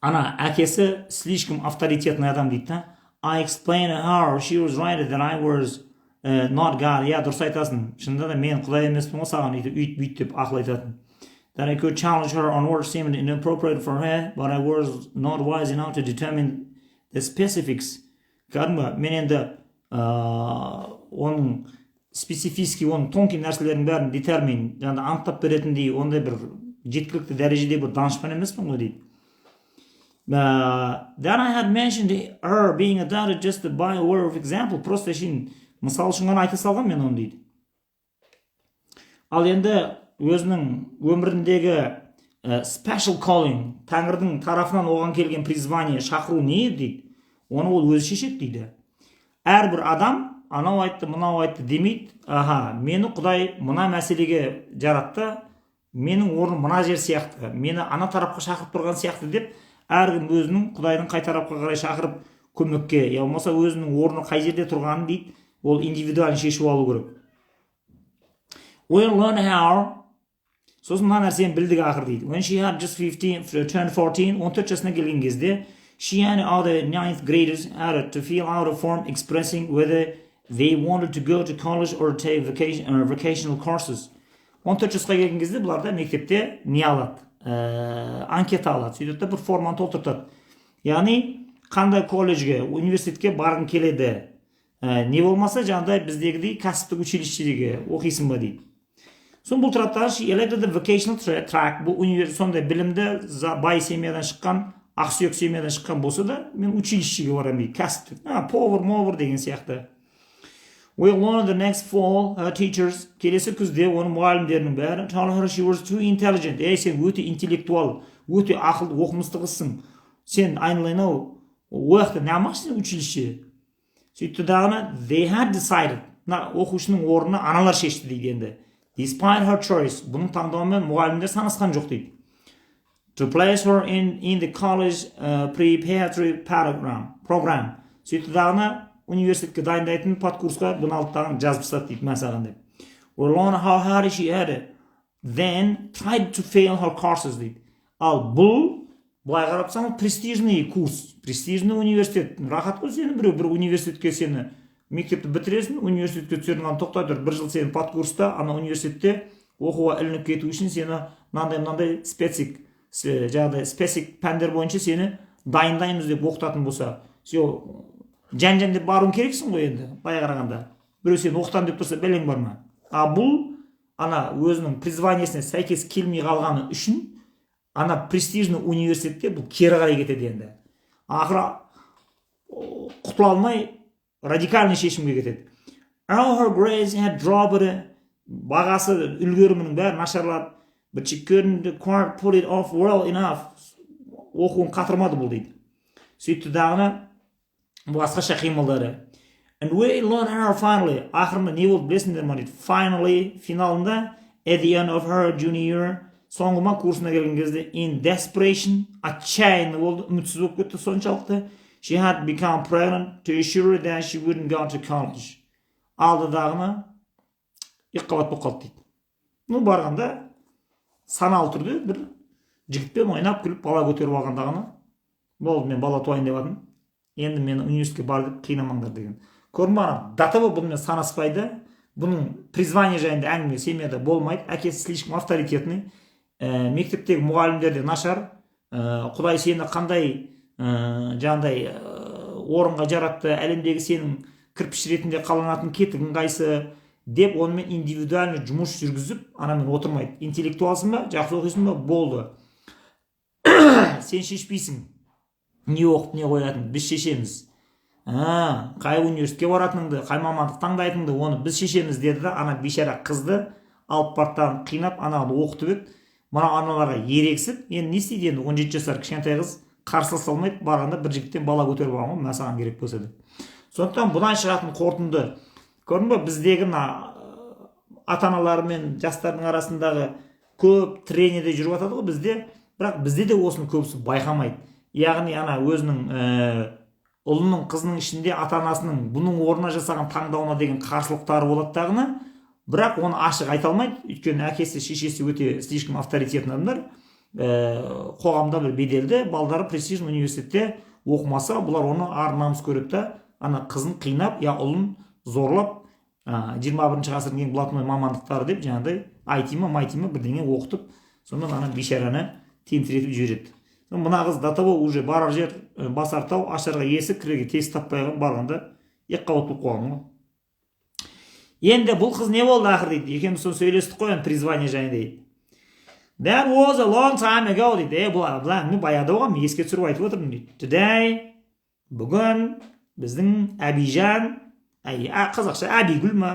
A: ана әкесі слишком авторитетный адам дейді. I explained to her she was right that I was not God. Я дұрыс айтасың. Шынында да мен құдай емеспін ғой саған үйт деп ақыл айтатын. That I could challenge her on what seemed inappropriate for her, but I was not wise enough to determine the specifics. Кәдімгі мен енді оның специфический, оның тонкий нәрселердің бәрін детермин, жаңағы анықтап беретіндей ондай бір жеткілікті дәрежеде бір данышпан емеспін ғой дейді. That I had mentioned her being adopted just by way of example. Просто шын мысал үшін ғана айта салған мен оны дейді. Ал енді өзінің өміріндегі special calling, Тәңірдің тарафынан оған келген призвание, шақыру не дейді? Оны ол өзі шешеді дейді. Әрбір адам анау айтты, мынау айтты демейді. Мені Құдай мына мәселеге жаратты, менің орным мына жер сияқты, мені ана тарапқа шақырып тұрған сияқты деп, әркім өзінің Құдайдың қай тарапқа қарай шақырып көмекке, я болмаса өзінің орны қай жерде тұрғанын дейді, ол индивидуалды шешіп алу керек. We learned how. Сосын мына нәрсені білдік ақыр дейді. When she had just turned 14, 14 жасына келген кезде, she and other 9th graders had to fill out a form expressing whether they wanted to go to college or take vocational courses. 14 жасқа келген кезде бұларда мектепте не алады? Анкета алады. Сөйтеді бір форманы толтыртады. Яғни қандай колледжге, университетке барғың келеді. Не болмаса жаңағыдай біздегідей кәсіптік училищеге оқисың ба дейді. Соң бұл тұрады, she elected the vocational track. Бұл университет сондай білімді бай семьядан шыққан, ақсүйек семьядан шыққан болса да, мен училищеге барам дейді, кәсіптік. Повар деген сияқты. We learned the next fall, her teachers, келесі күзде оның мұғалімдерінің бәрі, told her she was too intelligent. Сен өте интеллектуал, өте ақылды, оқымысты қызсың. Сен айналайын-ау, ояқта не амақсың училище? Сөйтті дағына, they had decided. Оқушының орнына аналар шешті дейді енді. Despite her choice, бұның таңдауымен мұғалімдер санасқан жоқ дейді. To place her in the college preparatory program. Сөйтті дағына, университетке дайындайтын подкурсқа бұны алып тағын жазып тастады дейді мәсаған деп. We learned how hard she had then tried to fail her courses дейді. Ал бұл былай қарап тұрсаң престижный курс, престижный университет. Рахат қой сені бір университетке сені мектепті бітіресің, университетке түсетін ғана тоқтай тұр. Бір жыл сені подкурста, ана университетте оқуға ілініп кету үшін сені мынандай специфик пәндер бойынша сені дайындаймыз деп оқытатын болса, жан деп баруың керексің ғой енді, былай қарағанда. Біреу сені оқытам деп тұрса, бәлең бар ма? Бұл ана өзінің призваниесіне сәйкес келмей қалғаны үшін ана престижный университетте бұл кері қарай кетеді енді. Ақыры құтыла алмай радикальный шешімге кетеді. All her grades had dropped. Бағасы үлгерімінің бәрі нашарлады. But she couldn't quite put it off well enough. Оқуын қатырмады бұл дейді. Сөйтті дағына басқаша қимылдары. And we learned her finally. Ақырында не болды білесіңдер ма дейді. Finally, финалында, at the end of her junior year, соңғыма курсына келген кезде, in desperation, отчаянный болды, үмітсіз болып кетті соншалықты. She had become pregnant to assure that she wouldn't go to college. Алдыдағына екіқабат болып қалды дейді. Барғанда саналы түрде бір жігітпен ойнап күліп бала көтеріп алғанда ғана болды, мен бала туайын деп жатырмын, енді мені университетке бар деп қинамаңдар деген. Көрдің ба, до того бұнымен санаспайды, бұның призвание жайында әңгіме семьяда болмайды, әкесі слишком авторитетный, мектептегі мұғалімдер де нашар, құдай сені қандай жаңағыдай орынға жаратты, әлемдегі сенің кірпіш ретінде қаланатын кетігің қайсы деп онымен индивидуальный жұмыс жүргізіп анамен отырмайды. Интеллектуалсың ба, жақсы оқисың ба, болды, сен шешпейсің не оқып не қоятын, біз шешеміз. Қай университетке баратыныңды, қай мамандық таңдайтыныңды оны біз шешеміз деді да, ана бейшара қызды алып парттан қинап ананы оқытып еді. Мына аналарға ерексіп, енді не істейді, енді 17 жасар кішкентай қыз қарсы салмайды, барғанда бір жігіттен бала көтеріп алған ғой, саған керек болса деп. Сондықтан бұдан шығатын қорытынды, көрдің бе, біздегі ата-аналар мен жастардың арасындағы көп трениде жүріп жатады ғой бізде, бірақ бізде де осыны көбісі байқамайды. Яғни ана өзінің ұлының қызының ішінде ата-анасының бұның орнына жасаған таңдауына деген қарсылықтары болады дағыны, бірақ оны ашық айта алмайды, өйткені әкесі шешесі өте слишком авторитетный адамдар, қоғамда бір беделді, балдары престижный университетте оқымаса, бұлар оны ар намыс көреді да, ана қызын қинап, я ұлын зорлап, 21 ғасырдың ең блатной мамандықтары деп жаңағыдай айтима майтима бірдеңе оқытып, сонымен ана бейшараны тентіретіп жібереді. Мына қыз до того уже барар жер басар тау, ашарға есік, кіреге тез таппай барғанда екқабат болып қойған ғой. Енді бұл қыз не болды ақыр дейді, екеуміз соны сөйлестік қой, призвание жайында дейді. That was a long time ago дейді. Бұл әңгіме баяғыда болған, мен еске түсіріп айтып отырмын дейді. Today, бүгін біздің Әбижан, қазақша Әбигүл ма,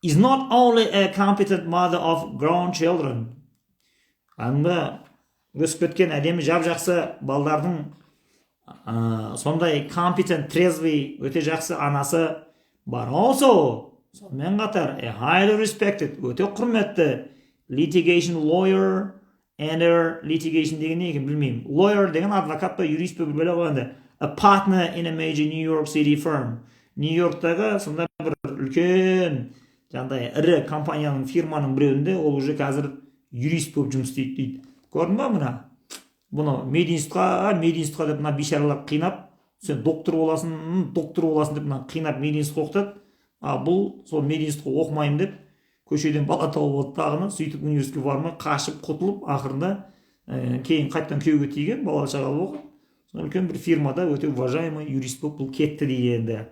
A: is not only a competent mother of grown children. Әңгіме өсіп кеткен әдемі жап-жақсы балдардың сондай competent, трезвый, өте жақсы анасы бар. Also, сонымен қатар, a highly respected, өте құрметті litigation lawyer, and litigation деген не екен білмеймін. Lawyer деген адвокат па, юрист па біле қойғанда. A partner in a major New York City firm. Нью-Йорктағы сондай бір үлкен, жаңағыдай ірі компанияның, фирманың біреуінде ол уже қазір юрист болып жұмыс істейді дейді. Көрдің ба мына? Бұны мединститутқа деп мына бейшаралар қинап, сен доктор боласың деп мына қинап мединститутқа оқытады. Бұл сол мединститутқа оқымаймын деп көшеден бала тауып алды, сөйтіп университетке бармай қашып құтылып, ақырында кейін қайтадан күйеуге тиген, бала шағалы болған. Үлкен бір фирмада өте уважаемый юрист болып бұл кетті дейді енді.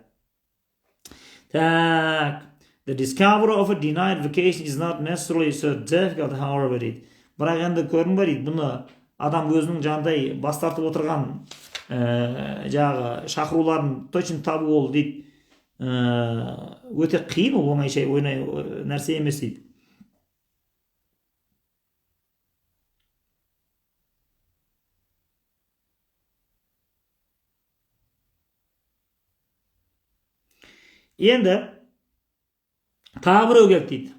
A: Так, the discovery of a denied vacation is not necessarily so difficult, however, дейді. Бірақ енді көрдің ба дейді, бұны адам өзінің жаңағыдай бас тартып отырған жаңағы шақыруларын точно табу ол дейді. Өте қиын, ол оңай нәрсе емес дейді. Енді тағы біреу келді дейді.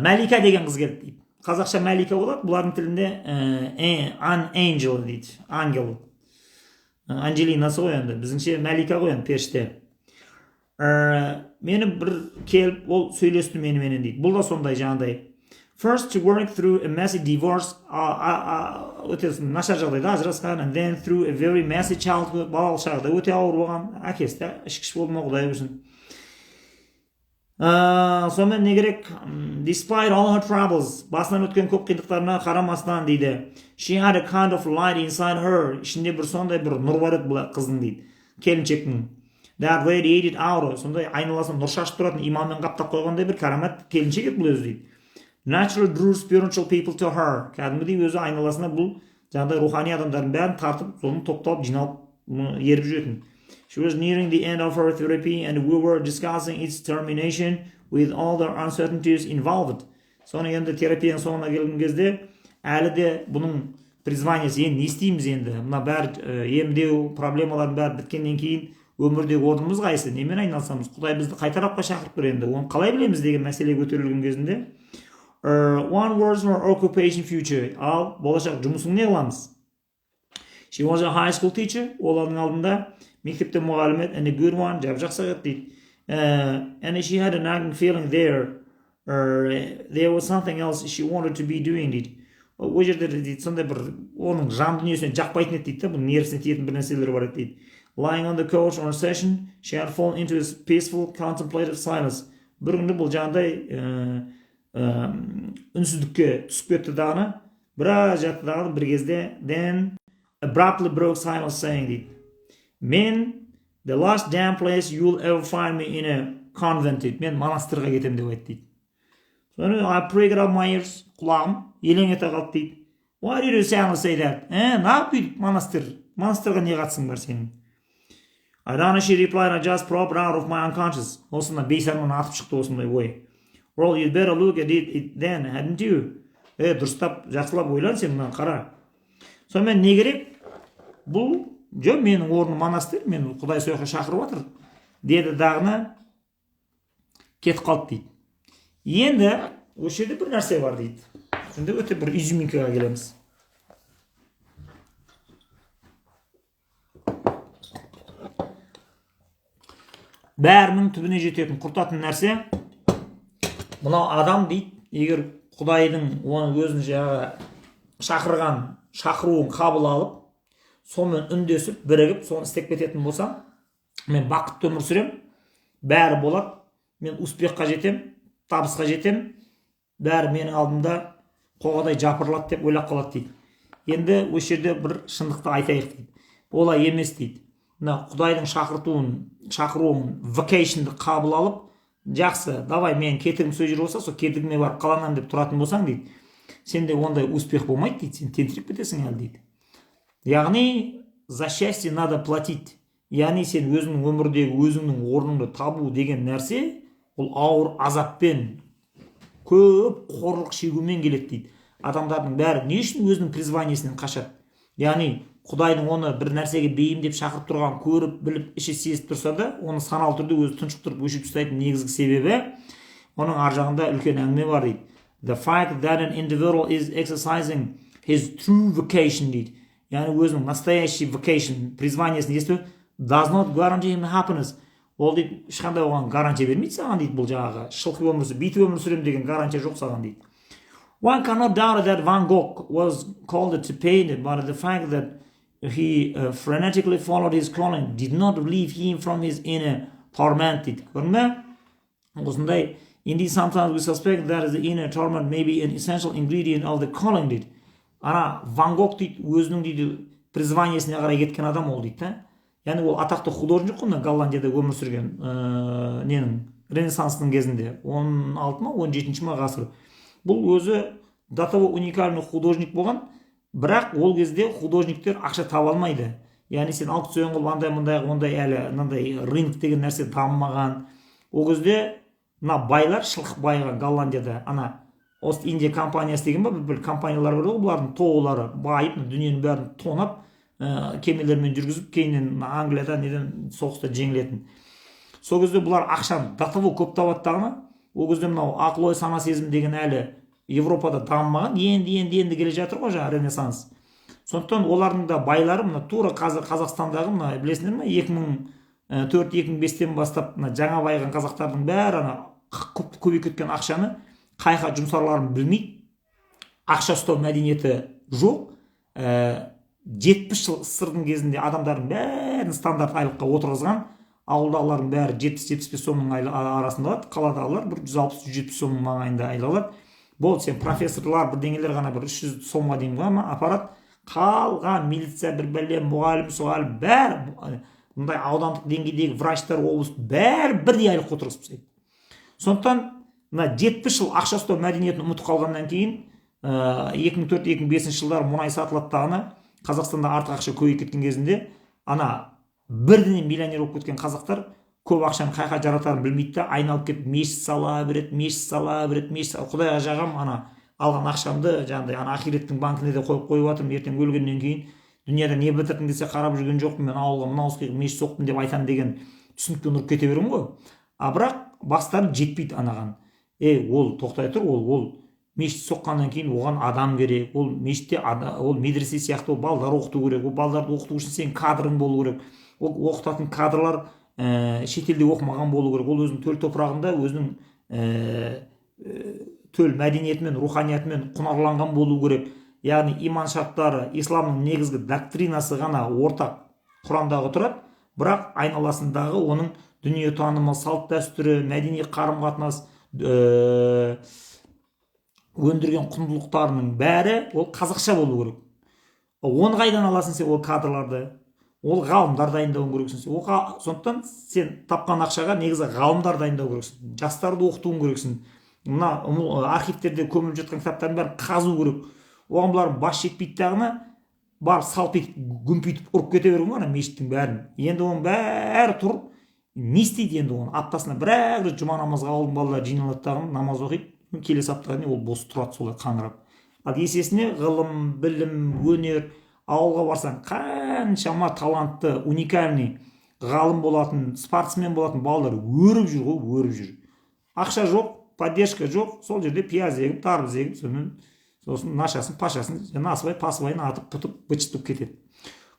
A: Мәлика деген қыз келді дейді. Қазақша Мәлика болады, бұлардың тілінде an angel дейді, ангел. Анжелинасы ғой енді, біздіңше Мәлика ғой енді, періште. Мені бір келіп, ол сөйлесті менімен дейді. Бұл да сондай жаңағыдай. First to work through a messy divorce, өте нашар жағдайда ажырасқан, and then through a very messy childhood, балалық шағында өте ауыр болған, әкесі де ішкіш болма, құдай білсін. Сонымен не керек? Despite all her troubles, басынан өткен көп қиындықтарына қарамастан дейді. She had a kind of light inside her. Ішінде бір сондай бір нұр бар еді бұл қыздың дейді. Келіншектің. That radiated out. Сондай айналасынан нұр шашып тұратын, иманмен қаптап қойғандай бір карамат келіншек еді бұл өзі дейді. Naturally drew spiritual people to her. Кәдімгідей өзі айналасына бұл жаңағыдай рухани адамдардың бәрін тартып, соны топталып, жиналып еріп жүретін. She was nearing the end of her therapy and we were discussing its termination with all the uncertainties involved. Соны енді терапияның соңына келген кезде әлі де бұның призваниясы, енді не істейміз енді? Мына бәрі емдеу, проблемалардың бәрі біткеннен кейін өмірдегі орнымыз қайсы? Немен айналысамыз? Құдай бізді қай тарапқа шақырып тұр енді? Оны қалай білеміз деген мәселе көтерілген кезінде one word for occupation future. Ал болашақ жұмысың не қыламыз? She was a high school teacher. Олардың алдында мектепте мұғалім еді, and a good one, жақсы дейді. And she had a nagging feeling there was something else she wanted to be doing дейді. ол жерде дейді сондай бір оның жан дүниесіне жақпайтын еді дейді, бұл нервісіне тиетін бір нәрселер бар еді дейді. Lying on the couch on a session, she had fallen into a peaceful, contemplative silence. Бір күні бұл жаңағыдай үнсіздікке түсіп кетті дағыны, біраз жатты дағыны бір кезде. Then abruptly broke silence saying дейді, мен the last damn place you'll ever find me in a convent дейді, мен монастырға кетем деп айтты дейді. I pricked up my ears, құлағым елең ете қалды дейді. Why did you say that? Нағып дейді монастырға не қатысың бар сенің? I don't know, she replied, I just popped out of my unconscious. Осында бейсарман атып шықты осындай ой. Well, you'd better look at it then, hadn't you? Дұрыстап, жақсылап ойлан сен мынаны қара. Сонымен не керек? Бұл жоқ, менің орным монастыр, мен Құдай сояққа шақырып жатыр деді дағыны, кетіп қалды дейді. Енді осы жерде бір нәрсе бар дейді. Сонда өте бір изюминкаға келеміз. Бәрінің түбіне жететін, құртатын нәрсе мынау адам дейді. Егер Құдайдың оны өзін шақырған шақыруын қабыл алып, сонымен үндесіп, бірігіп, соны істеп кететін болсам, мен бақытты өмір сүрем, бәрі болады, мен успехқа жетем, табысқа жетем, бәрі менің алдымда қоғадай жапырылады деп ойлап қалады дейді. Енді осы жерде бір шындықты айтайық дейді. Олай емес дейді. Мына Құдайдың шақыруын, vacationды қабыл алып, жақсы, давай мен кетігім сол жер болса, сол кетігіме барып қаламын деп тұратын болсаң дейді, сенде ондай успех болмайды дейді, сен тентіреп кетесің әлі дейді. Яғни за счастье надо платить. Яғни сен өзіңнің өмірдегі өзіңнің орныңды табу деген нәрсе, ол ауыр азаппен, көп қорлық шегумен келеді дейді. Адамдардың бәрі не үшін өзінің призваниесінен қашады? Яғни Құдайдың оны бір нәрсеге бейімдеп шақырып тұрған көріп, біліп, іші сезіп тұрса да, оны саналы түрде өзі тұншықтырып өшіп тастайтын негізгі себебі, оның ар жағында үлкен әңгіме бар дейді. The fact that an individual is exercising his true vocation дейді. Яғни өзінің настоящий vocation, призваниесін есту, does not guarantee him happiness. Ол дейді, ешқандай оған гарантия бермейді саған дейді, бұл жаңағы шылқы өмір сүрем, бүйтіп өмір сүрем деген гарантия жоқ саған дейді. One cannot doubt that Van Gogh was called to paint, but the fact that he frenetically followed his calling did not relieve him from his inner torment дейді. Көрдің бе? Осындай, indeed sometimes we suspect that the inner torment may be an essential ingredient of the calling дейді. Ана Ван Гог дейді, өзінің дейді призваниесіне қарай кеткен адам ол дейді. Яғни ол атақты художник қой, Голландияда өмір сүрген ненің Ренессанстың кезінде 16 ма 17 ма ғасыр. Бұл өзі до того уникальный художник болған, бірақ ол кезде художниктер ақша таба алмайды. Яғни сен аукцион қылып ондай әлі мынандай рынок деген нәрсе дамымаған. Ол кезде мына байлар шылқып байыған Голландияда, ана Ост-Индия компаниясы деген бір компаниялар бар ғой, бұлардың тоғылары байып, дүниенің бәрін тонап, кемелермен жүргізіп, кейіннен Англияда неден соғыста жеңілетін. Сол кезде бұлар ақшаны до того көп табаттағына, ол кезде мынау ақыл ой сана сезім деген әлі Европада дамымаған, енді келе жатыр ғой жаңа Ренессанс. Сондықтан олардың да байлары мына тура қазір Қазақстандағы мына білесіңдер ме 2004-2005-тен бастап мына жаңа байыған қазақтардың бәрі ана көбейіп кеткен ақшаны қайға жұмсарларын білмейді. Ақша ұстау мәдениеті жоқ. 70 жыл сырдың кезінде адамдардың бәрін стандарт айлыққа отырғызған, ауылдағылардың бәрі 70-75 сомның арасында алады, қаладағылар 160-170 сомның маңайында айлық алады. Болды, сен профессорлар бірдеңелер ғана бір 300 сомға дейін ғана апарат, қалған милиция бір бәлем, мұғалім, бәрі мындай аудандық деңгейдегі врачтар, облыс бәрі бірдей айлық отырғызып тастайды. Сондықтан мына 70 жыл ақша ұстау мәдениетін ұмытып қалғаннан кейін 2004-2005 жылдар мұнай сатылаттағына Қазақстанда артық ақша көбейіп кеткен кезінде ана бірден миллионер болып кеткен қазақтар көп ақшаны қайға жаратарын білмейді да, айналып кетіп мешіт сала береді, Құдайға жағам, ана алған ақшамды жаңағыдай ана ахиреттің банкіне де қойып жатырмын, ертең өлгеннен кейін дүнияда не бітірдің десе қарап жүрген жоқпын, мен ауылға мынау мешіт соқтым деп айтамын деген түсінікпен ұрып кете беремін ғой. Бірақ бастары жетпейді анаған. Ол тоқтай тұр, ол мешіт соққаннан кейін оған адам керек, ол мешітте ол медресе сияқты ол балдар оқыту керек, ол балдарды оқыту үшін сен кадрың болу керек, ол оқытатын кадрлар шетелде оқымаған болу керек, ол өзінің төл топырағында өзінің төл мәдениетімен, руханиятымен құнарланған болу керек. яғни иман шарттары, исламның негізгі доктринасы ғана ортақ Құрандағы тұрады, бірақ айналасындағы оның дүниетанымы, салт дәстүрі, мәдени қарым-қатынас, өндірген құндылықтарының бәрі ол қазақша болу керек. Оны қайдан аласың сен ол кадрларды? Ол ғалымдар дайындауың керексің. Сондықтан сен тапқан ақшаға негізі ғалымдар дайындау керексің, жастарды оқытуың керексің. Мына архивтерде көміліп жатқан кітаптардың бәрін қазу керек. Оған бұлар бас жетпейді дағыны, бар салп етіп, гүмпитіп ұрып кете беру ана мешіттің бәрін. Енді оның бәрі тұр, не істейді енді оны? Аптасына бір-ақ рет жұма намазға ауылдың балалары жиналады дағы, намаз оқиды, келесі аптаға дейін ол бос тұрады солай қаңырап. Ал есесіне ғылым, білім, өнер, ауылға барсаң қаншама талантты, уникальный ғалым болатын, спортсмен болатын балалар өріп жүр ғой, өріп жүр. Ақша жоқ, поддержка жоқ, сол жерде пияз егіп, тарбыз егіп, сосын нашасын, пашасын, насыбай, пасыбайын атып, пұтып, бычытып кетеді.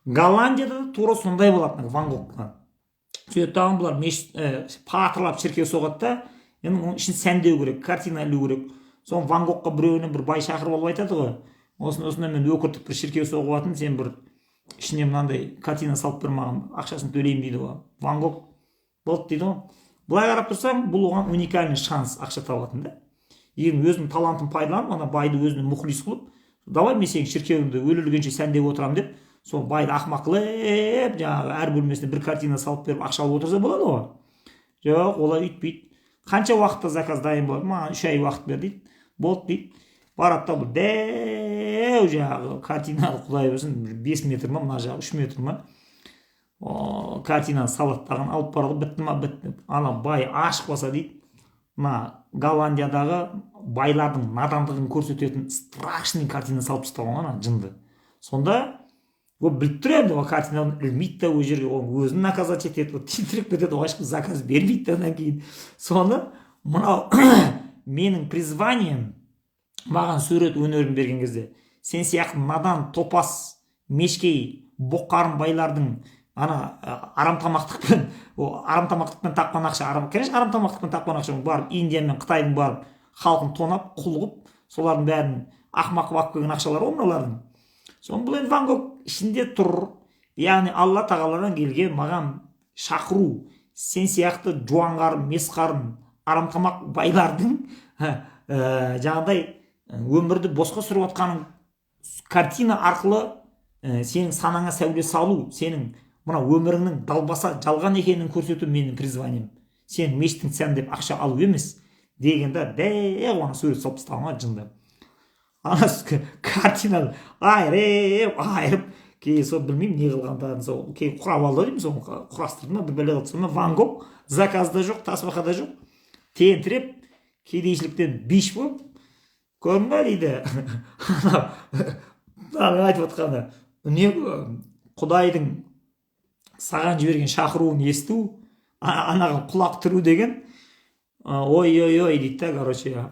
A: Голландияда да тура сондай болатын, Ван Гогтан. Сөйттіғын бұлар патырлап шіркеу соғады да, енді оның ішін сәндеу керек, картина ілу керек. Соң Ван Гогқа біреуінен бір бай шақырып алып айтады ғой, осындай мен өкіртіп бір шіркеу соғып, сен бір ішіне мынандай картина салып бер маған, ақшасын төлеймін дейді ғой. Ван Гог болды дейді ғой. Былай қарап тұрсаң, бұл оған уникальный шанс ақша табатын да. Егер өзінің талантын пайдаланып, ана байды өзіне мұхлис қылып, давай мен сенің шіркеуіңді өле-өлгенше сәндеп отырамын деп, сол байды ақымақ қылып, жаңағы әр бөлмесіне бір картина салып беріп ақша алып отырса болады ғой. Жоқ, олай үйтпейді. Қанша уақытта заказ дайын болады? Маған 3 ай уақыт бер дейді. Болды дейді. Барады да бұл дәу жаңағы картинаны құдай берсін 5 метр ма, мына жағы 3 метр ма, картинаны салаттаған алып барады, бітті ма, бітті. Ана бай ашық баса дейді, мына Голландиядағы байлардың надандығын көрсететін страшный картина салып тастаған ана жынды. Сонда ол біліп тұр енді, ол картинаны ілмейді да, ол жерге өзін наказать етеді, тентіреп кетеді, ол ешкім заказ бермейді одан кейін. Соны мынау менің призванием, маған сурет өнерін берген кезде, сен сияқты надан, топас, мешкей, боққарын байлардың арамтамақтықпен тапқан ақша, конечно, арамтамақтықпен тапқан ақша барып, Индия мен Қытайдың барып, халқын тонап, құлғып, солардың бәрін ақымақ алып келген ақшалар омыралардың. Соны бұл енді Ван Гог ішінде тұр. Яғни Алла тағаладан келген маған шақыру, сен сияқты жуанғарын, месқарын, арамтамақ байлардың жаңағыдай өмірді босқа сүріп жатқаның картина арқылы сенің санаңа сәуле салу, сенің мына өміріңнің далбаса жалған екенін көрсету менің призванием. Сен мешіттің сәндеп ақша алу емес дегенде дәу ана сурет салып тастаған жынды. Ана картинаны айырып кейін сол білмеймін не қылғандарын, сол кейін құрап алды деймін, сол құрастырды ма, бір бәле қылды. Сонымен Ван Гог заказда жоқ, тасбақада жоқ, тентіреп, кедейшіліктен биш болып, көрдің ба дейді. Ана айтып отқаны, Құдайдың саған жіберген шақыруын есту, анаға құлақ түру деген, ой дейді да, короче,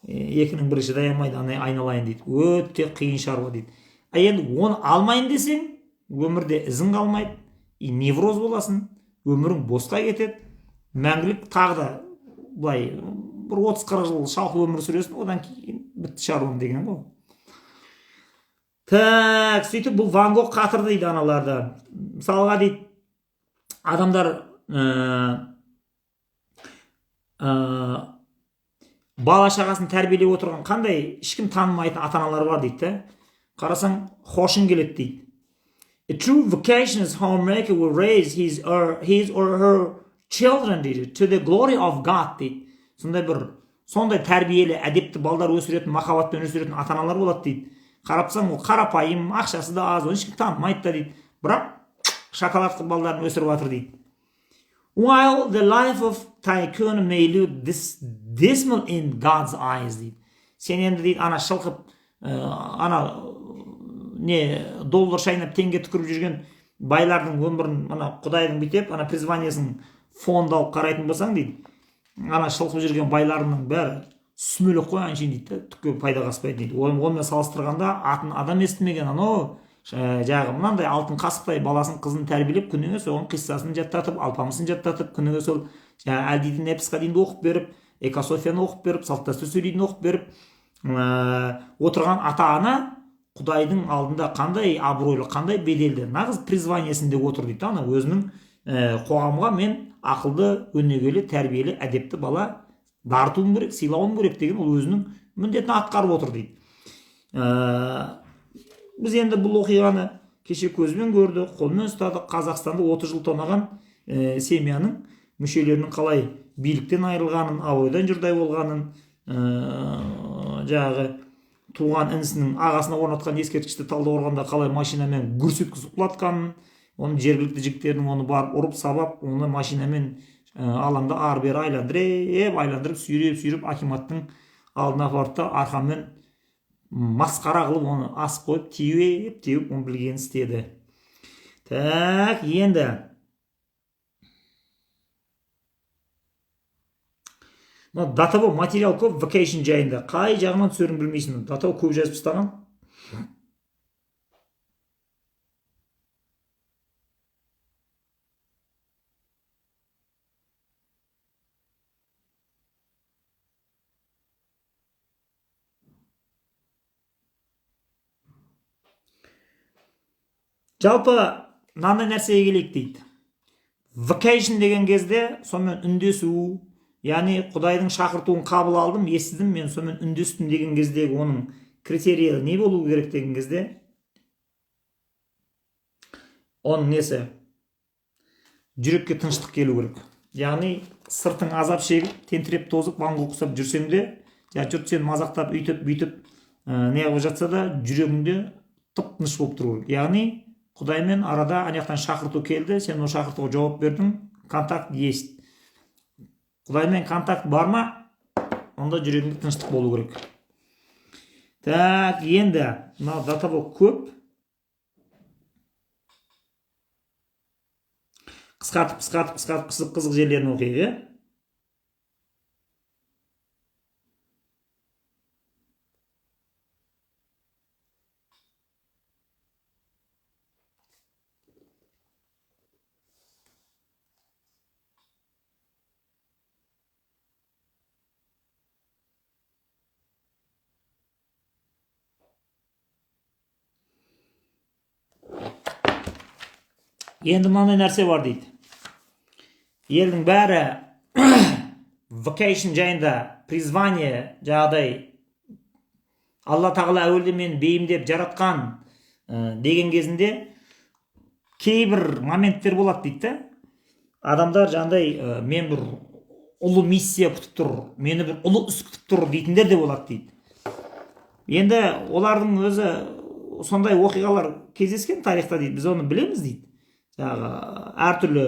A: екінің бірінші даямайды, айналайын дейді, өте қиын шаруа дейді. Енді оны алмайын десең, өмірде ізің қалмайды, невроз боласың, өмірің босқа кетеді, мәңгілік тағы да былай бір 30-40 жыл шалқы өмір сүресің, одан кейін бітті шаруам деген ғой. Так, сөйтіп бұл Ван Гог қатыр дейді аналарда. Мысалға дейді, адамдар бала шағасын тәрбиелеп отырған қандай ешкім танымайтын ата-аналар бар дейді. Қарасаң, хошың келеді дейді. A true vocationist homemaker will raise his or her children дейді, to the glory of God дейді. Сондай тәрбиелі, әдепті балдар өсіретін, махаббатпен өсіретін ата-аналар болады дейді. Қарапсаң, ол қарапайым, ақшасы да аз, оны ешкім танымайды да дейді. Бірақ шоколадты балдарын өсіріп жатыр дейді. While the life of tycoon may look dismal in God's eyes дейді. Сен енді дейді, ана шылқып, доллар шайнап теңге түкіріп жүрген байлардың өмірін, Құдайдың бүйтеп, призваниясын фонды алып қарайтын болсаң дейді, ана шылқып жүрген байларының бәрі сүмелек қой әншейін дейді, түкке пайда қаспайды дейді. Онымен салыстырғанда атын адам естімеген жағы мынандай алтын қасықтай баласын, қызын тәрбиелеп, күніңе соған қиссасын жаттатып, алпамысын жаттатып, күніңе сол әлдиді нәпсқа дейін оқып беріп, экософияны оқып беріп, салт дәстүр сөйлейтін оқып беріп отырған ата-ана Құдайдың алдында қандай абыройлы, қандай беделді, нағыз призваниесінде отыр дейді. Ана өзінің қоғамға мен ақылды, өнегелі, тәрбиелі, әдепті бала дарытуым керек, сыйлауым керек деген ол өзінің міндетін атқарып отыр дейді. Біз енді бұл оқиғаны кеше көзбен көрдік, қолмен ұстадық. Қазақстанда 30 жыл тонаған семьяның мүшелерінің қалай биліктен айырылғанын, абыройдан жұрдай болғанын, жаңағы туған інісінің ағасына орнатқан ескерткішті Талдықорғанда қалай машинамен гүрс еткізіп құлатқанын, оны жергілікті жігіттердің оны барып ұрып сабап, оны машинамен алаңда ары бері айландырып сүйреп акиматтың алдына апарды да арқанмен масқара қылып оны асып қойып теуіп оны білгенін істеді. Так, енді датаба материал көп vacation жайында. Қай жағынан түсерін білмейсің. Датаба көп жазып тастаған. Жалпы мынандай нәрсеге келейік дейді. Vacation деген кезде сонымен үндесу, яғни Құдайдың шақыртуын қабыл алдым, естідім, мен сонымен үндестім деген кездегі оның критерийі не болу керек деген кезде, оның несі? Жүрекке тыныштық келу керек. Яғни сыртың азап шегіп, тентіреп тозып, баңғы құсап жүрсең де, жұрт сені мазақтап, бүйтіп, не қылып жатса да, жүрегіңде тып-тыныш болып тұру керек. Яғни Құдаймен арада анаяқтан шақырту келді, сен ол шақыртуға жауап бердің, контакт есть. Құдаймен контакт бар ма? Онда жүрегіңде тыныштық болу керек. Так, енді мына датаба көп. Қысқартып қызық жерлерін оқиық. Енді мынандай нәрсе бар дейді. Елдің бәрі vacation жайында, призвание жағдай, Алла тағала әуелде мені бейімдеп жаратқан деген кезінде кейбір моменттер болады дейді. Адамдар жаңағыдай мен бір ұлы миссия күтіп тұр, мені бір ұлы іс күтіп тұр дейтіндер де болады дейді. Енді олардың өзі сондай оқиғалар кездескен тарихта дейді. Біз оны білеміз дейді. Әртүрлі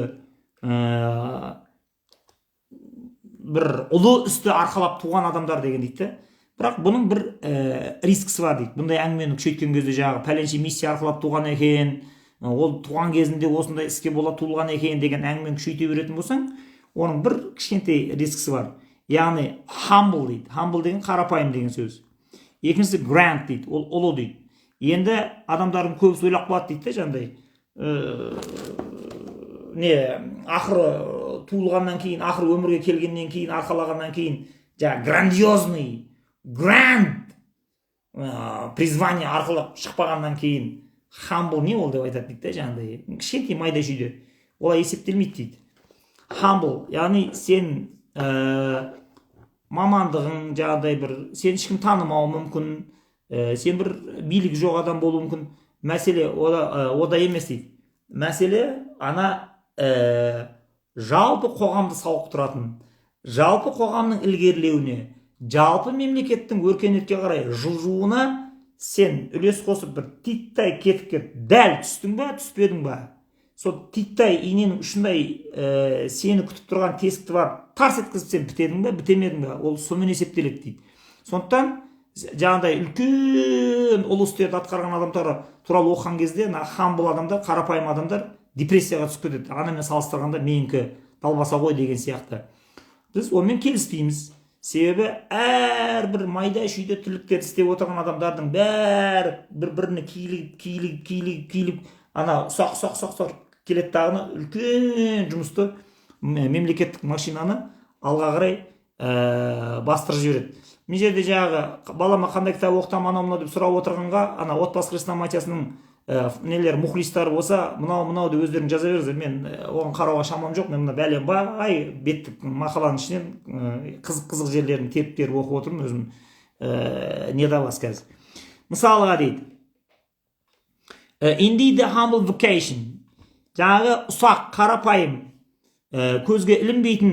A: бір ұлы істі арқалап туған адамдар деген дейді. Бірақ бұның бір рискісі бар дейді. Бұндай әңгімені күшейткен кезде жаңағы пәленше миссия арқалап туған екен, ол туған кезінде осындай іске бола туылған екен деген әңгімені күшейте беретін болсаң, оның бір кішкентай рискісі бар. Яғни humble дейді. Humble деген қарапайым деген сөз. Екіншісі grand дейді. Ол ұлы дейді. Енді адамдардың көбісі ойлап қалады дейді, жаңағыдай ақыры туылғаннан кейін, ақыры өмірге келгеннен кейін, арқалағаннан кейін жаңағы грандиозный, гранд призвание арқылы шықпағаннан кейін humble не ол деп айтады дейді, жаңағыдай кішкентай майда шүйде. Олай есептелмейді дейді. Humble, яғни сен мамандығың жаңағыдай бір, сен ешкім танымауы мүмкін, сен бір билігі жоқ адам болуы мүмкін. Мәселе ода емес дейді. Мәселе жалпы қоғамды сауықтыратын, жалпы қоғамның ілгерілеуіне, жалпы мемлекеттің өркениетке қарай жылжуына сен үлес қосып бір титтай кетіп дәл түстің ба, түспедің ба? Сол титтай иненің ұшындай сені күтіп тұрған тесікті бар, тарс еткізіп сен бітедің ба, бітемедің ба? Ол сонымен есептеледі дейді. Сондықтан жаңағыдай үлкен ұлы істерді атқарған адамдар туралы оқыған кезде humble адамдар, қарапайым адамдар депрессияға түсіп кетеді. Анамен салыстырғанда менікі далбаса ғой деген сияқты. Біз онымен келіспейміз. Себебі әрбір майда шүйде тірліктерді істеп отырған адамдардың бәрі бір-біріне киіліп ана ұсақ келеді дағыны үлкен жұмысты мемлекеттік машинаны алға қарай бастырып жібереді. мен жерде жаңағы балама қандай кітап оқытамын анау мынау деп сұрап отырғанға ана отбасы хрестоматиясының нелер мұхлистары болса мынау деп өздерің жаза беріңіздер, мен оған қарауға шамам жоқ. Мен мына бәлем бай беттік мақаланың ішінен қызық жерлерін теріп оқып отырмын өзім не да бас қазір. Мысалға дейді indeed the humble vocation, жаңағы ұсақ қарапайым көзге ілінбейтін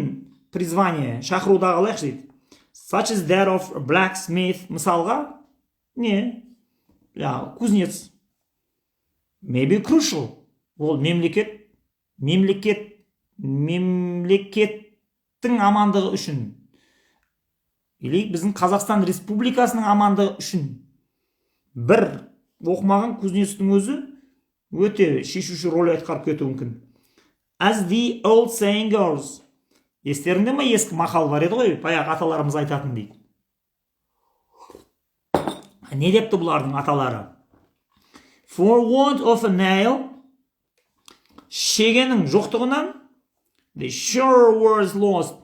A: призвание шақырудағы алайықшы дейді, such as that of a blacksmith, мысалға не кузнец, may be crucial, ол мемлекеттің амандығы үшін или біздің Қазақстан Республикасының амандығы үшін бір оқымаған кузнецтің өзі өте шешуші рөл атқарып кетуі мүмкін. As the old saying goes, естеріңде ме ескі мақал бар еді ғой, баяғы аталарымыз айтатын дейді. Не депті бұлардың аталары? For want of a nail, шегенің жоқтығынан, the sure was lost,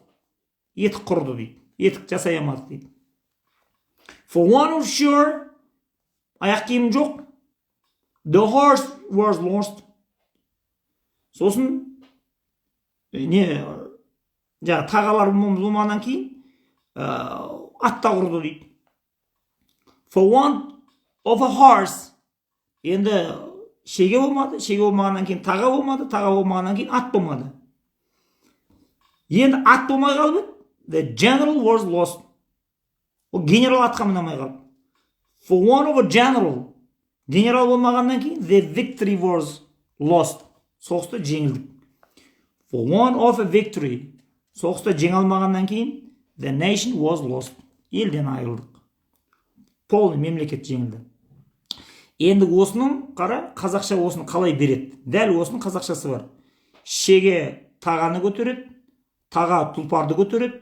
A: етік құрды дейді, етік жасай алмады дейді. For want of sure, аяқ киім жоқ, the horse was lost. Сосын тағалар болмағаннан кейін ат та құрды дейді. For want of a horse, енді шеге болмағаннан кейін таға болмағаннан кейін ат болмады. Енді ат болмай қалды, the general was lost. Ол генерал атқа мінамай қалды. For one of a general, генерал болмағаннан кейін the victory was lost. Соғысты жеңілдік. For one of a victory, соғысты жеңе алмағаннан кейін the nation was lost. Елден айырылдық. Полный мемлекет жеңілді. Енді осының қара, қазақша осыны қалай береді? Дәл осының қазақшасы бар. Шеге тағаны көтереді, таға тұлпарды көтереді,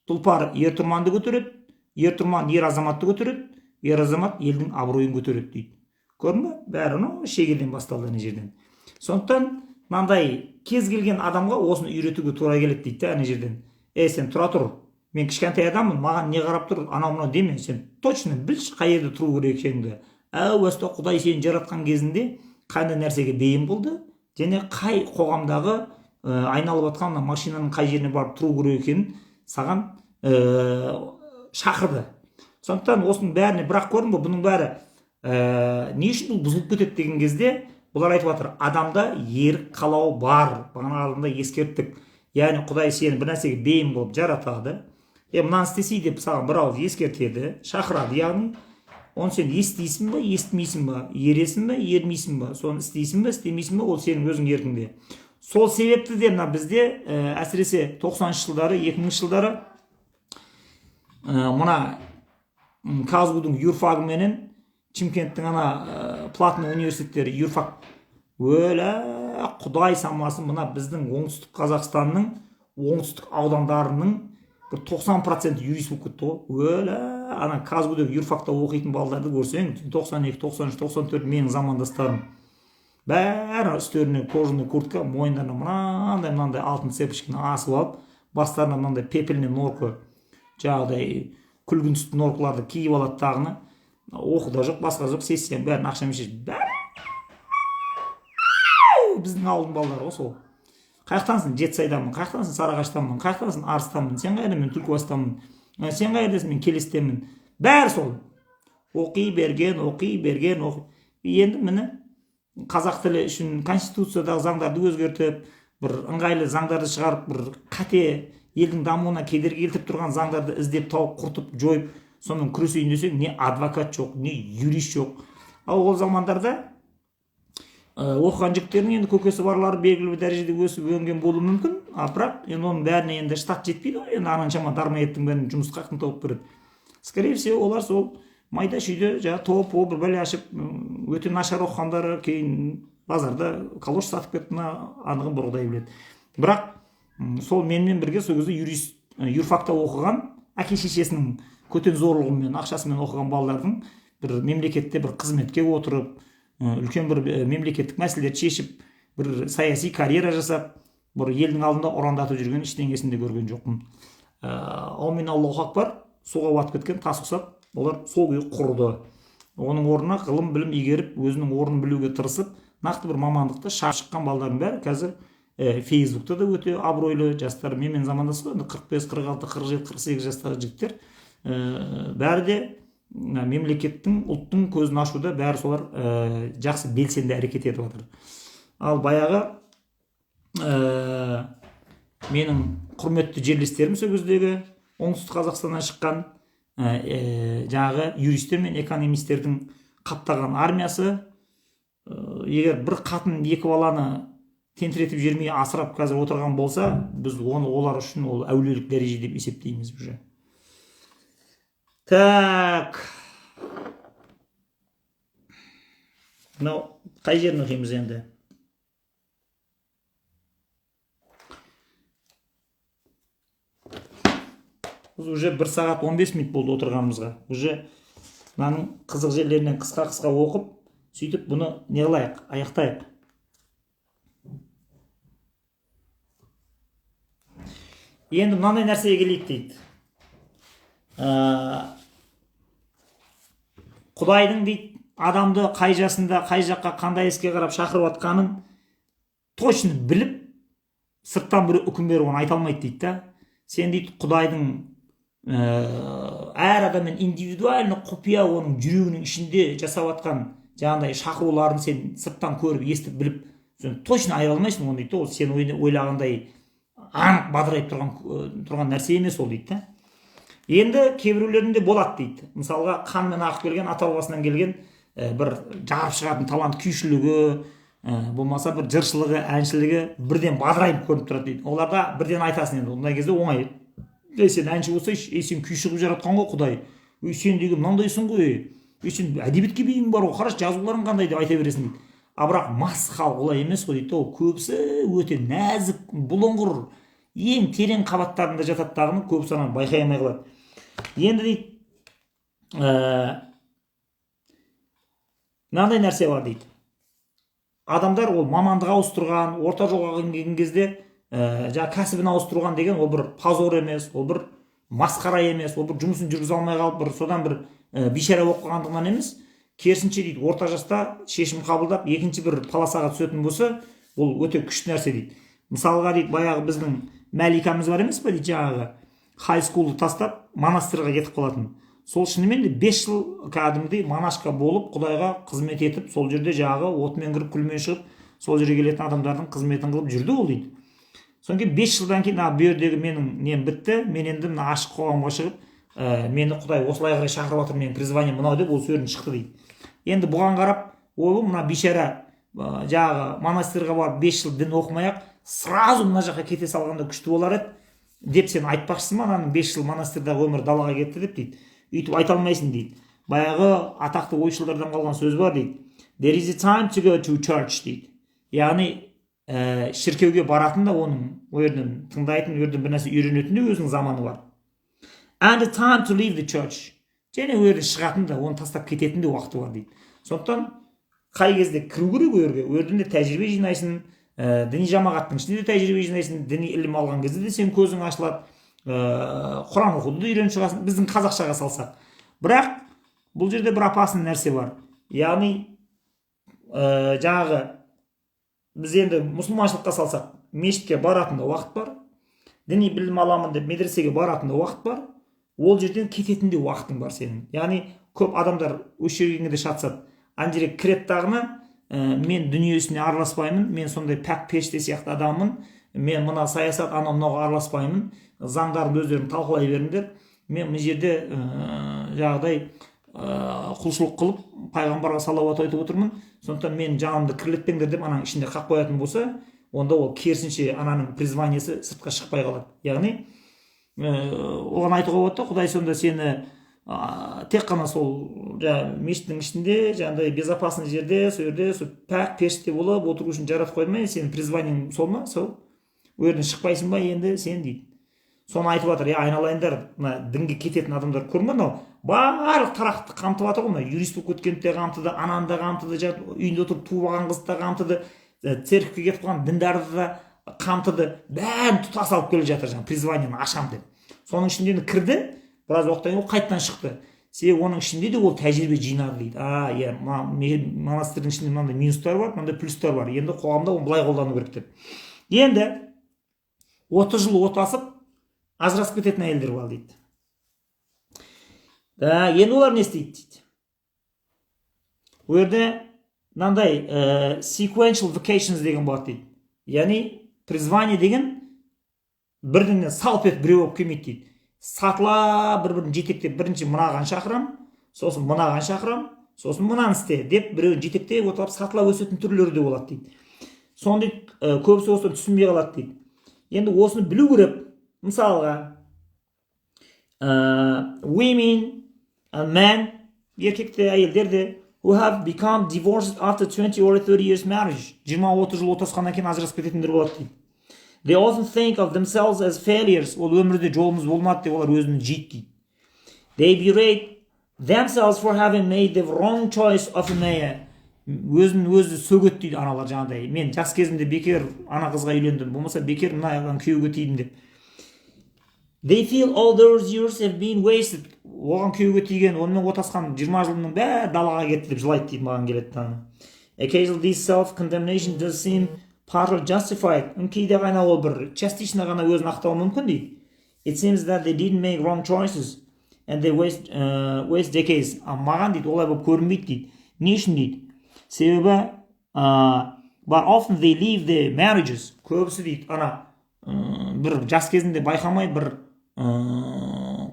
A: тұлпар ер-тұрманды көтереді, ер-тұрман ер-азаматты көтереді, ер-азамат елдің абыройын көтереді дейді. Көрдің бе? Бәрі шегеден басталды ана жерден. Сондықтан мынандай кез келген адамға осыны үйретуге тура келеді дейді ана жерден. Сен тұра тұр, мен кішкентай адаммын, маған не қарап тұр, анау-мынау деме, сен точно білші қай жерде тұру керек екеніңді. Әуесті Құдай сені жаратқан кезінде қандай нәрсеге бейім болды, және қай қоғамдағы айналып жатқан машинаның қай жеріне барып тұру керек екенін саған шақырды. Сондықтан осының бәріне бірақ көрдің бе, бұның бәрі не үшін бұл бұзылып кетеді деген кезде бұлар айтып жатыр, адамда ерік қалау бар. Бағана алдында ескерттік. Яғни Құдай сені бір нәрсеге бейім болып жаратады. Мынаны істесей деп саған бір ауыз ескертеді, шақырады. Яғни оны сен естисің ба, естімейсің ба, ересің ба, ермейсің ба, соны істейсің ба, істемейсің ба, ол сенің өзің еркіңде. Сол себепті де мына бізде әсіресе 90-шы жылдары, 2000-ші жылдары мына Казгудың юрфагы менен Чимкенттің ана платный университеттері юрфак Құдай самасын мына біздің оңтүстік Қазақстанның оңтүстік аудандарының бір 90% юрист болып кетті ғой. Ана Казгудегі юрфакта оқитын балаларды көрсең, 92, 93, 94 менің замандастарым. Бәрі үстеріне кожаный куртка, мойындарына мынандай алтын цепочканы асып алып, бастарына мынандай пепельный норка, жаңағыдай күлгін түсті норкаларды киіп алады тағына. Оқуда жоқ, басқа жоқ, сессия бәрін ақшамен шешіп. Біздің ауылдың балалары ғой сол. Қаяқтансың? Жетісайданмын, қаяқтансың? Сарыағаштанмын, қаяқтансың? Арыстанмын, сен қайда? Мен Түлкібастанмын, сен қайдасың? Мен Келестенмін. Бәрі сол. Оқи берген. Енді міне қазақ тілі үшін конституциядағы заңдарды өзгертіп, бір ыңғайлы заңдарды шығарып, бір қате елдің дамуына кедергі келтіріп тұрған заңдарды іздеп тауып, құртып, жойып, сонымен күресейін десең, не адвокат жоқ, не юрист жоқ. Ал ол замандарда оқыған жігіттердің енді көкесі барлары белгілі бір дәрежеде өсіп өнген болуы мүмкін, бірақ енді оның бәріне енді штат жетпейді ғой, енді ананшама дармаевтың бәрін жұмысқа кім тауып береді. Скорее всего, олар сол майда шүйде жаңа топ бір бәле ашып, өте нашар оқығандары кейін базарда калош сатып кететіні анығын бір Құдай біледі. Бірақ сол менімен бірге сол кезде юрфакта оқыған, әке шешесінің көтен зорлығымен, ақшасымен оқыған балалардың бір мемлекетте бір қызметке отырып, үлкен бір мемлекеттік мәселелерді шешіп, бір саяси карьера жасап, бір елдің алдында ұрандатып жүрген ештеңесін де көрген жоқпын. Аумин Аллаху акбар. суға батып кеткен, тас ұқсап, олар сол күйі құрды. Оның орнына ғылым білім игеріп, өзінің орнын білуге тырысып, нақты бір мамандықты шыққан балдардың бәрі қазір Фейсбукта да өте абыройлы жастар, менімен замандасып, 45, 46, 47, 48 жастағы жігіттер, бәрі де мемлекеттің, ұлттың көзін ашуда бәрі солар жақсы белсенді әрекет етіп жатыр. Ал баяғы менің құрметті жерлестерім сол кездегі оңтүстік Қазақстаннан шыққан жаңағы юристер мен экономистердің қаптаған армиясы, егер бір қатын екі баланы тентіретіп жермей асырап қазір отырған болса, біз оны олар үшін ол әулиелік дәреже деп есептейміз уже. Так. Мынау қай жерін оқимыз енді? Біз уже 1 сағат 15 минут болды отырғанымызға. Уже мынаның қызық жерлерінен қысқа оқып, сөйтіп бұны не қылайық, аяқтайық. Енді мынандай нәрсеге келейік дейді. Құдайдың дейді, адамды қай жасында, қай жаққа, қандай іске қарап шақырып атқанын точно біліп, сырттан бір үкім беріп оны айта алмайды дейді да. Сен дейді, Құдайдың әр адаммен индивидуально құпия оның жүрегінің ішінде жасап атқан жаңағыдай шақыруларын сен сырттан көріп, естіп, біліп, сен точно айыра алмайсың оны дейді. Ол сен ойлағандай анық бадырайып тұрған нәрсе емес ол дейді. Енді кейбіреулерінде болады дейді. Мысалға қанмен ағып келген, ата бабасынан келген бір жарып шығатын талант, күйшілігі, болмаса бір жыршылығы, әншілігі бірден бадырайып көрініп тұрады дейді. Оларда бірден айтасың енді, ондай кезде оңай. Сен әнші болсайшы, сен күйші қылып жаратқан ғой Құдай. Сен деген мынандайсың ғой. Сен әдебиетке бейім бар ғой, қарашы жазуларың қандай деп айта бересің дейді. Бірақ мас халық олай емес қой дейді. Ол көбісі өте нәзік, бұлыңғыр, ең терең қабаттарында жатады дағыны, көбісі ана байқай алмай қалады. Енді дейді, мынандай нәрсе бар дейді. Адамдар ол мамандық ауыстырған, орта жолға келген кезде жаңа кәсібін ауыстырған деген ол бір позор емес, ол бір масқара емес, ол бір жұмысын жүргізе алмай қалып, бір содан бір бейшара болып қалғандығынан емес. Керісінше дейді, орта жаста шешім қабылдап, екінші бір паласаға түсетін болса, ол өте күшті нәрсе дейді. Мысалға дейді, баяғы біздің Мәликамыз бар емес пе дейді, жаңағы хай скулды тастап, монастырға кетіп қалатын. Сол шынымен де 5 жыл кәдімгідей монашка болып, Құдайға қызмет етіп, сол жерде жағы отмен кіріп, күлмен шығып, сол жерге келетін адамдардың қызметін қылып жүрді ол дейді. Содан кейін 5 жылдан кейін бұл жердегі менің нем бітті, мен енді мына ашық қоғамға шығып, мені Құдай осылай қарай шақырып жатыр, менің призванием мынау деп ол сөзін шықты дейді. Енді бұған қарап, ол мына бейшара жағы монастырға барып 5 жыл дін оқымай-ақ, сразу мына жаққа кете салғанда күшті болар еді деп сен айтпақшысың ба, ананың 5 жыл монастырдағы өмір далаға кетті деп дейді. Үйтіп айта алмайсың дейді. Баяғы атақты ойшылдардан қалған сөз бар дейді. There is a time to go to church дейді. Яғни шіркеуге баратын да оның ол жерден тыңдайтын, ол жерден бір нәрсе үйренетін де өзінің заманы бар. And a time to leave the church. Және ол жерден шығатын да, оны тастап кететін де уақыты бар дейді. Сондықтан қай кезде кіру керек ол жерге, ол жерден де тәжірибе жинайсың, діни жамағаттың ішінде де тәжірибе жинайсың, діни ілім алған кезде де сен көзің ашылады, Құран оқуды да үйреніп шығасың, біздің қазақшаға салсақ. Бірақ бұл жерде бір апасын нәрсе бар. Яғни жаңағы біз енді мұсылманшылыққа салсақ, мешітке баратын да уақыт бар, діни білім аламын деп медресеге баратын да уақыт бар, ол жерден кететін де уақытың бар сенің. Яғни көп адамдар осы жерге де шатысады. Ана жерге кіреді дағыны, мен дүниесіне араласпаймын, мен сондай пәк пеште сияқты адаммын, мен мына саясат анау-мынауға араласпаймын, заңдарды өздерің талқылай беріңдер, мен мына жерде жаңағыдай құлшылық қылып пайғамбарға салауат айтып отырмын, сондықтан мен жанымды кірлетпеңдер деп ананың ішінде қақ қоятын болса, онда ол керісінше ананың призваниесі сыртқа шықпай қалады. Яғни оған айтуға болады да, Құдай сонда сені тек қана сол мешіттің ішінде жаңағыдай безопасный жерде, сол жерде пәк періште болып отыру үшін жаратып қоймай, сенің призваниең сол ма, сол ол жерден шықпайсың ба енді сен дейді. Соны айтып жатыр, айналайындар, мына дінге кететін адамдар көрме, мынау барлық тарақты қамтып жатыр ғой, мына юрист болып кеткенді де қамтыды, ананы да қамтыды, үйінде отырып туып алған қызды да қамтыды, церковьке кетіп қалған діндарды да қамтыды, бәрін тұтас алып келе жатыр, призваниені ашам деп. Соның ішінде кірді, біраз уақыттан кейін ол қайтадан шықты. Себебі оның ішінде де ол тәжірибе жинады дейді. Иә, монастырьдың ішінде мынандай минустар бар, мынандай плюстар бар. Енді қоғамда оны былай қолдану керек деп. Енді 30 жыл отасып ажырасып кететін әйелдер бар дейді. Енді олар не істейді дейді. Ол жерде мынандай sequential vacations деген болады дейді. Яғни призвание деген бірдеңнен салп етіп біреу болып келмейді дейді. Сатыла бір-бірін жетектеп, бірінші мынаған шақырам, сосын мынаған шақырам, сосын мынаны істе деп біреуін жетектеп отырып сатыла өсетін түрлері де болады дейді. Соны көбісі осыны түсінбей қалады дейді. Енді осыны білу керек. Мысалға women and men, еркекте әйелдер де who have become divorced after 20 or 30 years marriage, 20-30 жыл отасқаннан кейін ажырасып кететіндер болады дейді. They often think of themselves as failures. Ол өмірде жолымыз болмады деп олар өзін жейді дейді. They berate themselves for having made the wrong choice of a man. Өзін өзі сөгеді дейді аналар жаңағыдай. Мен жас кезімде бекер ана қызға үйлендім, болмаса бекер мына күйеуге тидім деп. They feel all those years have been wasted. Оған күйеуге тиген, онымен отасқан 20 жылының бәрі далаға кетті деп жылайды дейді маған келеді таны. Occasionally this self-condemnation does seem partly justified. Кейде ғана ол бір частично ғана өзін ақтауы мүмкін дейді. It seems that they didn't make wrong choices and they waste decades. Маған дейді олай болып көрінбейді дейді. Не үшін дейді? Себебі but often they leave their marriages. Көбісі дейді ана бір жас кезінде байқамай бір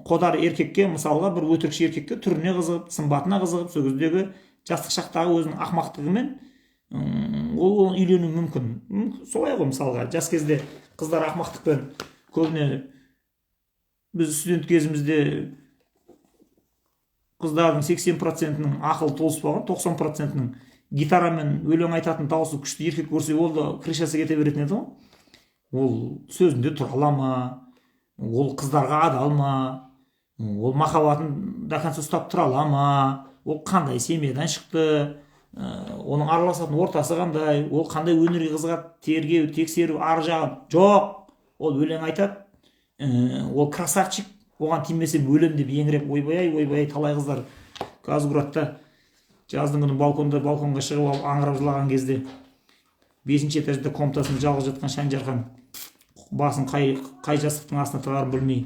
A: қодар еркекке, мысалға бір өтірікші еркекке түріне қызығып, сымбатына қызығып, сол кездегі жастық шақтағы өзінің ақымақтығымен ол үйлену мүмкін. Солай ғой, мысалға жас кезде қыздар ақымақтықпен көбіне, біз студент кезімізде қыздардың 80%-ның ақылы толыспаған, 90%-ның гитарамен өлең айтатын дауысы күшті еркек көрсе болды, крышасы кете беретін еді ғой. Ол сөзінде тұра ала ма, ол қыздарға адал ма, ол махаббатын до конца ұстап тұра ала ма, ол қандай семьядан шықты, оның араласатын ортасы қандай, ол қандай өнерге қызығады, тергеу, тексеру, ар жағын жоқ. Ол өлең айтады, ол красавчик, оған тимесем өлем деп еңіреп ойбай талай қыздар Казгуртта жаздың күні балконға шығып алып аңырап жылаған кезде 5-ші этажда комнатасында жалғыз жатқан Шанжархан басын қай жастықтың астына тығарын білмей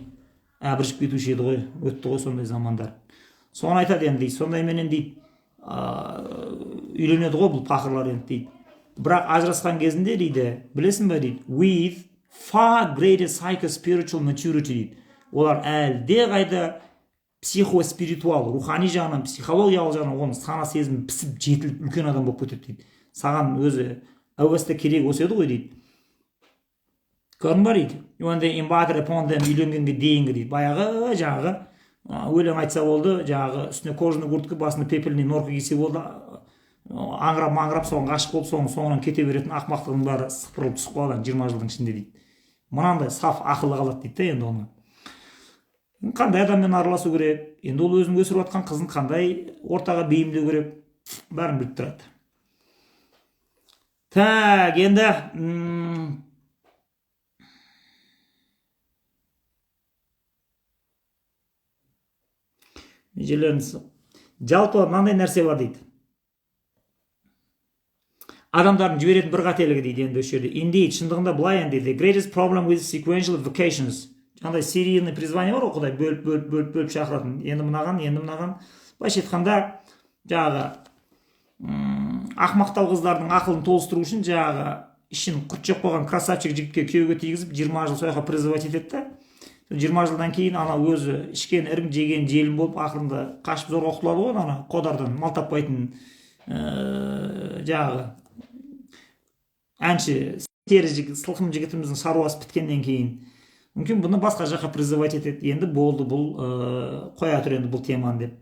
A: әбіршіп кетуші еді ғой, өтті ғой сондай замандар. Соны айтады енді дейді, сондайменен дейді үйленеді ғой бұл пақырлар енді дейді. Бірақ ажырасқан кезінде дейді, білесің бе дейді, with far greater psycho-spiritual maturity дейді. Олар әлде қайда психоспиритуал, рухани жағынан, психологиялық жағынан оның сана сезімі пісіп жетіліп үлкен адам болып кетеді дейді. Саған өзі әуесте керек осы еді ғой дейді. Көрдің ба дейді. When they embarked upon them, үйленгенге дейінгі дейді. Баяғы жаңағы өлең айтса болды, жаңағы үстіне кожаный куртка, басына пепельный норка кисе болды, аңырап соған ғашық болып соңынан кете беретін ақымақтығының бәрі сыпырылып түсіп қалған 20 жылдың ішінде дейді. Мынандай саф ақылы қалады дейді да енді оны. Қандай адаммен араласу керек, енді ол өзінің өсіріп жатқан қызын қандай ортаға бейімдеу керек, бәрін біліп тұрады. Так, енді жалпы мынандай нәрсе бар дейді. Адамдардың жіберетін бір қателігі дейді енді осы жерде. Indeed, шындығында былай енді the greatest problem with sequential vocations. Жаңағыдай серийный призвание бар ғой, Құдай бөліп шақыратын. Енді мынаған. Былайша айтқанда, жаңағы ақымақтау қыздардың ақылын толыстыру үшін жаңағы ішін құрт жоқ қойған красавчик жігітке күйеуге тигізіп 20 жыл сояққа призывать етеді да. 20 жылдан кейін ана өзі ішкен ірің жеген желім болып ақырында қашып зорға құтылады ғой, ана қодардан мал таппайтын жаңағы әнші тері жігіт, сылқым жігітіміздің шаруасы біткеннен кейін мүмкін бұны басқа жаққа призывать етеді. Енді болды, бұл қоя тұр енді бұл теманы деп.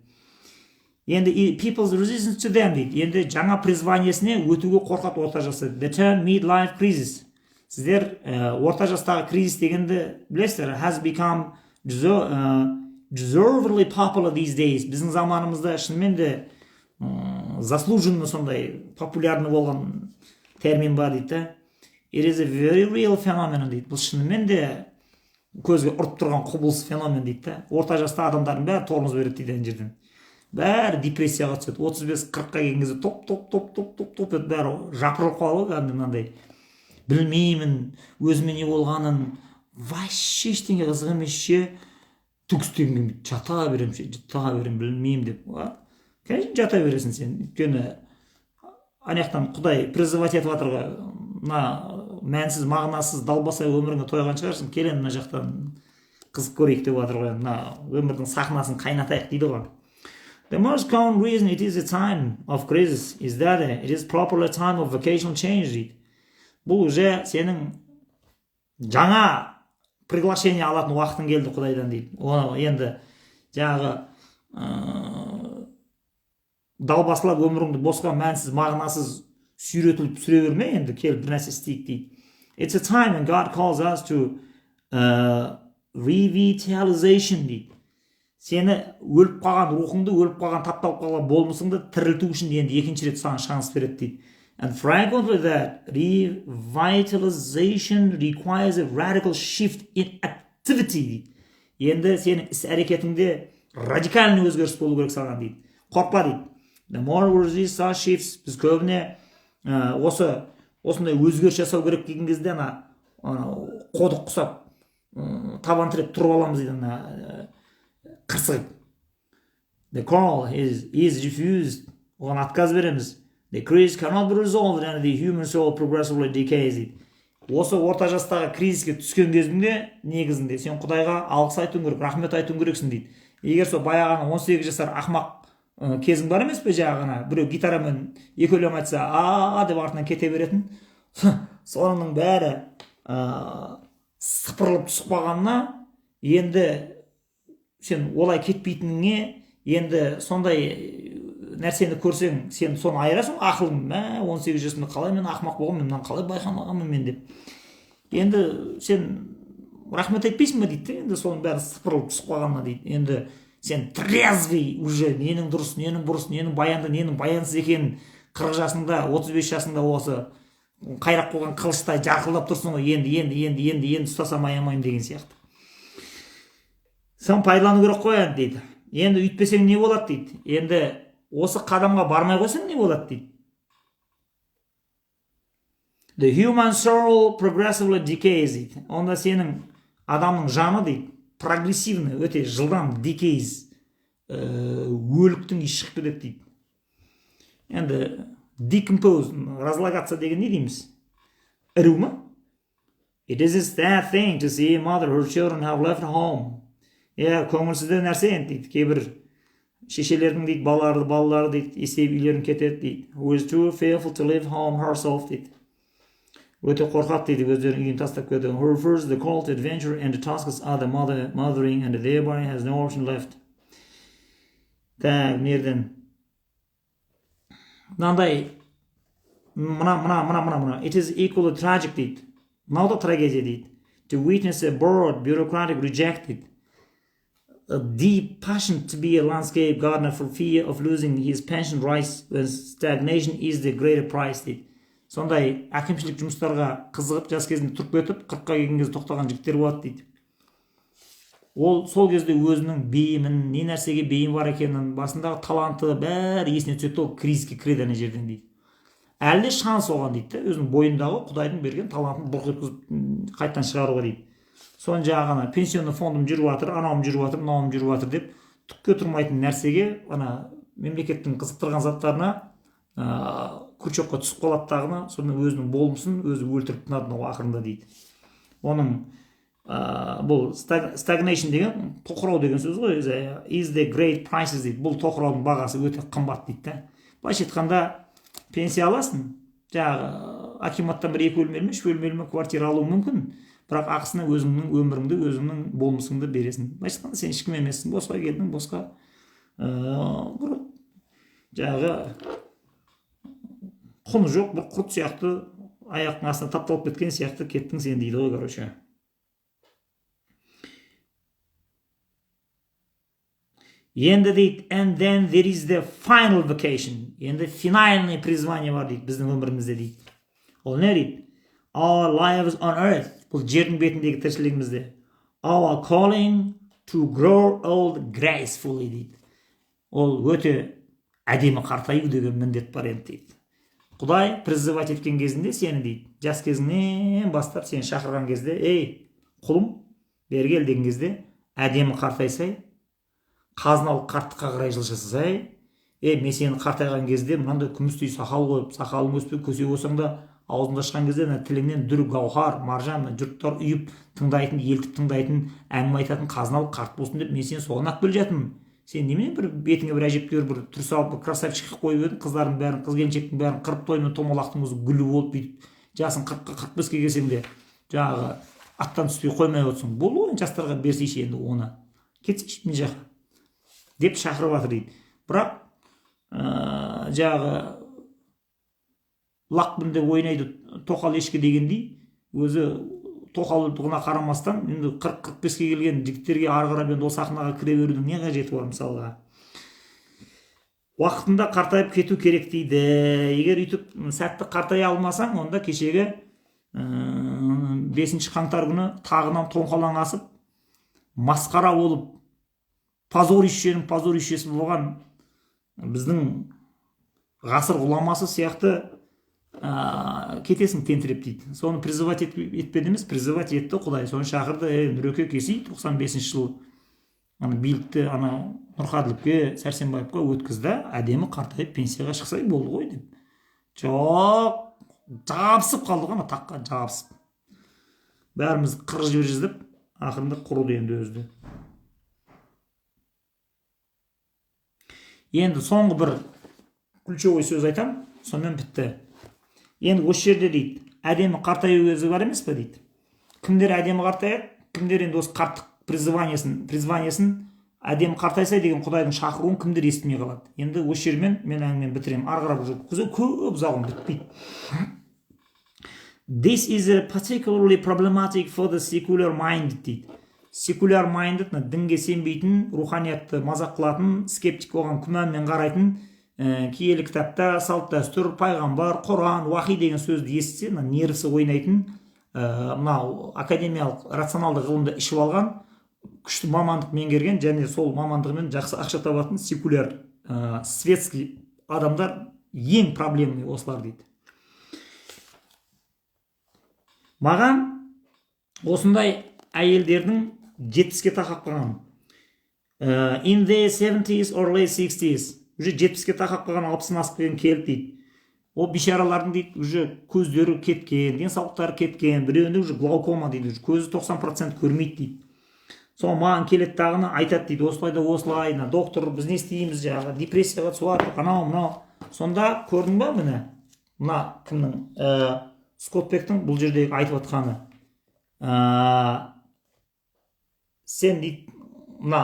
A: Енді people's resistance to them дейді. Енді жаңа призваниесіне өтуге қорқады орта жасы. The term midlife crisis. Сіздер орта жастағы кризис дегенді білесіздер, has become deservedly popular these days. Біздің заманымызда шынымен де заслуженно сондай популярны болған термин бар дейді. It is a very real phenomenon дейді. Бұл шынымен де көзге ұрып тұрған құбылыс феномен дейді да. Орта жаста адамдардың бәрі тормоз береді дейді ана жерден. Бәрі депрессияға түседі. 35-40-қа келген кезде топ бәрі жапырылып қалады кәдімгі мынандай. Білмеймін, өзіме не болғанын, вообще ештеңе қызық емес ше. Түк істегім келмейді, жата беремін, білмеймін деп. Конечно, жата бересің сен. Өйткені анаяқтан Құдай призывать етіп жатыр ғой. Мына мәнсіз, мағынасыз, далбасай өміріңе тойған шығарсың. Келен мына жақтан қызық көрейік деп жатыр ғой. Мына өмірдің сахнасын қайнатайық дейді ғой. The most common reason it is a time of crisis is that it is properly time of vocational change дейді. Бұл уже сенің жаңа приглашение алатын уақытың келді Құдайдан дейді. Оны енді жаңағы далбасылап өміріңді босқа, мәнсіз, мағынасыз сүйретіліп сүре берме, енді келіп бір нәрсе істейік дейді. It's a time when God calls us to revitalization дейді. Сені өліп қалған рухыңды, өліп қалған тапталып қалған болмысыңды тірілту үшін енді екінші рет саған шанс береді дейді. And frequently that revitalization requires a radical shift in activity дейді. Енді сенің іс әрекетіңде радикальный өзгеріс болу керек саған дейді. Қорқпа дейді. The more we resist such shifts, біз көбіне осындай өзгеріс жасау керек деген кезде қодық құсап табан тіреп тұрып аламыз дейді. Қырсығып. The call is refused. Оған отказ береміз. The crisis cannot be resolved and the human soul progressively decays дейді. Осы орта жастағы кризиске түскен кезінде негізінде сен Құдайға алғыс айтуың керек, рахмет айтуың керексің дейді. Егер сол баяғыны 18 жасар ақмақ кезің бар емес пе, жаңағына біреу гитарамен екі өлең айтса деп артынан кете беретін, соның бәрі сыпырылып түсіп қалғанына, енді сен олай кетпейтініңе, енді сондай нәрсені көрсең, сен соны айырасың, ақылың, 18 жасымда қалай мен ақмақ болғанмын, мен қалай байқамағанмын мен деп. Енді сен рахмет айтпайсың ба дейді, енді соның бәрі сыпырылып түсіп қалғанына дейді. Енді сен трезвый уже ненің дұрыс, ненің бұрыс, ненің баянды, ненің баянсыз екенін 40 жасыңда, 35 жасыңда осы қайрап қойған қылыштай жарқылдап тұрсың ғой, енді ұстасам аямаймын деген сияқты. Сен пайдалану керек қой дейді. Енді үйтпесең не болады дейді. Енді осы қадамға бармай қойсаң не болады дейді. The human soul progressively decays дейді. Онда сенің адамның жаны дейді, прогрессивный, өте жылдам decays, өліктің шығып кетеді дейді. Енді decompose, разлагаться деген не дейміз? Іру ма? It is a sad thing to see a mother her children have left home. Көңілсізді нәрсе енді дейді. Кейбір шешелердің дейді, балалары дейді, есейіп үйлерін кетеді дейді. Who is too fearful to leave home herself дейді. Өте қорқады дейді, өздерінің үйін тастап кетеді. Who refers the call to adventure and the tasks are the mothering and thereby has no option left. Мерден. Мынандай, мына. It is equally tragic дейді. Мынау да трагедия дейді. To witness a broad bureaucratic rejected. A deep passion to be a landscape gardener for fear of losing his pension rights when stagnation is the greater price дейді. Сондай әкімшілік жұмыстарға қызығып жас кезінде тұрып кетіп, 40-қа келген кезде тоқтаған жігіттер болады дейді. Ол сол кезде өзінің бейімін, не нәрсеге бейім бар екенін, басындағы таланты бәрі есіне түседі, ол кризиске кіреді ана жерден дейді. Әлде шанс оған дейді, өзінің бойындағы Құдайдың берген талантын бұрқ еткізіп қайттан шығаруға дейді. Соны жаңағы пенсионный фондым жүріп жатыр, анауым жүріп жатыр, мынауым жүріп жатыр деп түкке тұрмайтын нәрсеге, мемлекеттің қызықтырған заттарына крючокқа түсіп қалады дағыны, соның өзінің болмысын өзі өлтіріп тынады ақырында дейді. Оның бұл stagnation деген, тоқырау деген сөз ғой, is the great prices дейді. Бұл тоқыраудың бағасы өте қымбат дейді. Былайша айтқанда пенсия аласың, жаңағы акиматтан бір 2 бөлмелі, 3 бөлмелі квартира алуы мүмкін, бірақ ақысына өзіңнің өміріңді, өзіңнің болмысыңды бересің. Былайша айтқанда сен ешкім емессің, босқа келдің, босқа жаңағы құны жоқ, бір құрт сияқты, аяқтың астына тапталып кеткен сияқты кеттің сен дейді ғой, короче. Енді дейді, and then there is the final vocation. Енді финальный призвание бар дейді біздің өмірімізде дейді. Ол не дейді? Our lives on earth. Бұл жердің бетіндегі тіршілігімізде. our calling to grow old gracefully дейді. Ол өте әдемі қартаю деген міндет бар енді дейді. Құдай призывать еткен кезінде сені дейді, жас кезіңнен бастап сені шақырған кезде, ей, құлым, бері кел деген кезде, әдемі қартайсай, қазыналы қарттыққа қарай жылжысай, мен сені қартайған кезде мынандай күмістей сақал қойып, сақалың өспей көсе болсаң да, аузыңды ашқан кезде тіліңнен дүр гауһар, маржан, жұрттар үйіп тыңдайтын, елтіп тыңдайтын, әңгіме айтатын қазыналы қарт болсын деп мен сені соған ақ біле жатырмын. Сен немене бір бетіңе бір әжептәуір бір түр салып бір красавчик қойып едің, қыздардың бәрін, қыз келіншектің бәрін қырып тоймен томалақтың өзі гүлі болып бүйтіп, жасың 40-қа 45-ке келсең де жаңағы аттан түспей қоймай отырсың. Бұл ойын жастарға берсейші енді оны. Кетсейші мына жаққа деп шақырып жатыр дейді. Бірақ жаңағы лақпын деп ойнайды тоқал ешкі дегендей, өзі тоқалдығына қарамастан енді 40-45-ке келген жігіттерге ары қарап енді ол сахнаға кіре берудің не қажеті бар мысалға. Уақытында қартайып кету керек дейді. Егер үйтіп сәтті қартай алмасаң, онда кешегі 5 қаңтар күні тағынан тоңқалаң асып, масқара болып, позорищесі болған біздің ғасыр ғұламасы сияқты кетесің тентіреп дейді. Соны призывать етпеді емес, призывать етті Құдай. Соны шақырды, Нұреке кесей 95 жыл билікті Нұрқаділовке, Сәрсенбаевқа өткізді, әдемі қартайып пенсияға шықсай болды ғой деп. Жоқ, жабысып қалды ғана таққа, жабысып. Бәріміз қырғыз жіберeceğiz деп, ақырында құрыды енді өзді. Енді соңғы бір ключевой сөз айтам, сонымен бітті. Енді осы жерде дейді, әдемі қартаю өзі бар емес пе дейді. Кімдер әдемі қартаяды, кімдер енді осы қарттық призваниесін әдемі қартайса деген Құдайдың шақыруын кімдер естімей қалады. Енді осы жермен мен әңгімені бітіремін. Ары қарап көп ұзағым бітпейді. This is particularly problematic for the secular mind дейді. Secular minded, дінге сенбейтін, руханиятты мазақ қылатын, скептик оған күмәнмен қарайтын, киелі кітапта салт дәстүр, пайғамбар, Құран, уахи деген сөзді естісе, нервісі ойнайтын, мынау академиялық рационалды ғылымды ішіп алған, күшті мамандық меңгерген және сол мамандығымен жақсы ақша табатын секуляр, светский адамдар ең проблемный осылар дейді. Маған осындай әйелдердің 70-ке тақап қалған, in their 70s or late 60s, уже 70-ке тақап қалған, 60-ын асып келген келіп дейді. Ол бишаралардың дейді, уже көздері кеткен, денсаулықтары кеткен, біреуінде уже глаукома дейді, көзі 90% көрмейді дейді. Соң маған келеді тағына айтады дейді, осылай, доктор, біз не істейміз, жаңағы депрессияға түсіп жатыр, анау. Сонда көрдің ба міне? Мына кімнің, Скоттбектің бұл жердегі айтып жатқаны. Сен дейді, мына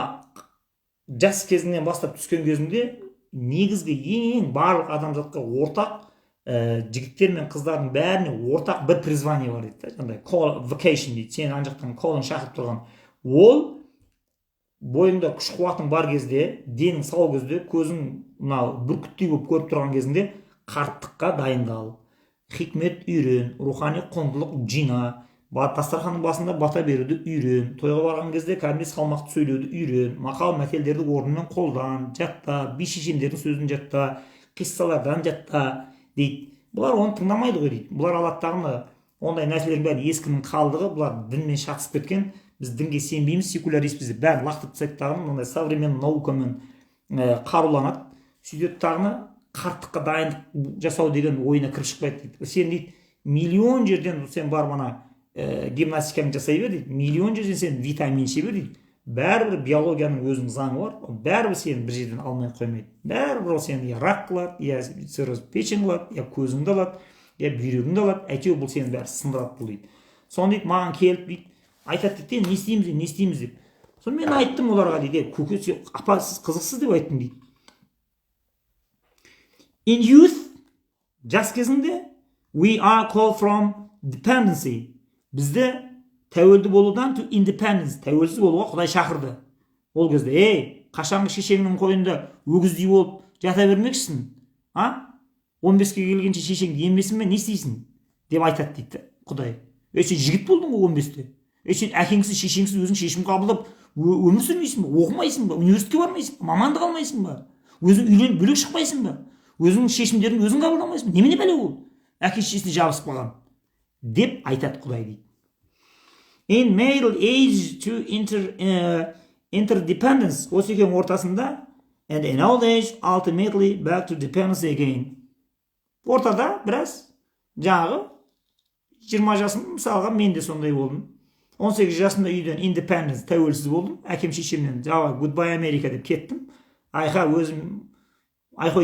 A: жас кезіңнен бастап түскен кезіңде негізгі ең барлық адамзатқа ортақ, жігіттер мен қыздардың бәріне ортақ бір призвание бар дейді. Жаңағыдай call vocation дейді. Сен ана жақтан call-ын шақырып тұрған. Ол бойыңда күш қуатың бар кезде, денің сау кезде, көзің мынау бүркіттей болып көріп тұрған кезінде қарттыққа дайындал. Хикмет үйрен, рухани құндылық жина, дастарханның басында бата беруді үйрен, тойға барған кезде кәдімгі салмақты сөйлеуді үйрен, мақал мәтелдерді орнымен қолдан, жатта, би шешендердің сөзін жатта, қиссалардан жатта дейді. Бұлар оны тыңдамайды ғой дейді. Бұлар алаттағыны ондай нәрселердің бәрі ескінің қалдығы, бұлар дінмен шатысып кеткен. Біз дінге сенбейміз, секуляристпіз деп бәрін лақтырып тастайды тағыны, ондай современный наукамен қаруланады. Сөйтеді тағыны қарттыққа дайындық жасау деген ойына кіріп шықпайды дейді. Сен дейді, миллион жерден сен бар мана гимнастиканы жасай бер дейді, миллион жерден сен витамин ше бер дейді. Бәрібір биологияның өзінің заңы бар, бәрібір сені бір жерден алмай қоймайды. Бәрібір ол сені я рак қылады, я цирроз печень қылады, я көзіңді алады, я бүйрегіңді алады, әйтеуір бұл сені бәрі сындырады бұл дейді. Соны дейді, маған келіп дейді, айтады дейді, не істейміз деп. Соны мен айттым оларға дейді, көке, апа сіз қызықсыз деп айттым дейді. In youth, жас кезіңде, we are called from dependency. Бізді тәуелді болудан to independence, тәуелсіз болуға Құдай шақырды. Ол кезде, қашанғы шешеңнің қойында өгіздей болып жата бермексің? 15-ке келгенше шешеңді ембесің бе, не істейсің? Деп айтады дейді Құдай. Сен жігіт болдың ғой 15-те. сен әкеңсіз шешеңсіз өзің шешім қабылдап өмір сүрмейсің ба, оқымайсың ба, университетке бармайсың ба, мамандық алмайсың ба, өзің үйленіп бөлек шықпайсың ба, өзіңнің шешімдеріңді өзің қабылдамайсың ба, немене бәле ол, әке шешесіне жабысып қалған деп айтады Құдай дейді. In middle age to interdependence, осы екеуінің ортасында, and in old age ultimately back to dependence again. Ортада біраз жаңағы 20 жасым, мысалға мен де сондай болдым. 18 жасымда үйден independence, тәуелсіз болдым. Әкем шешемнен жауап goodbye Америка деп кеттім. Айқой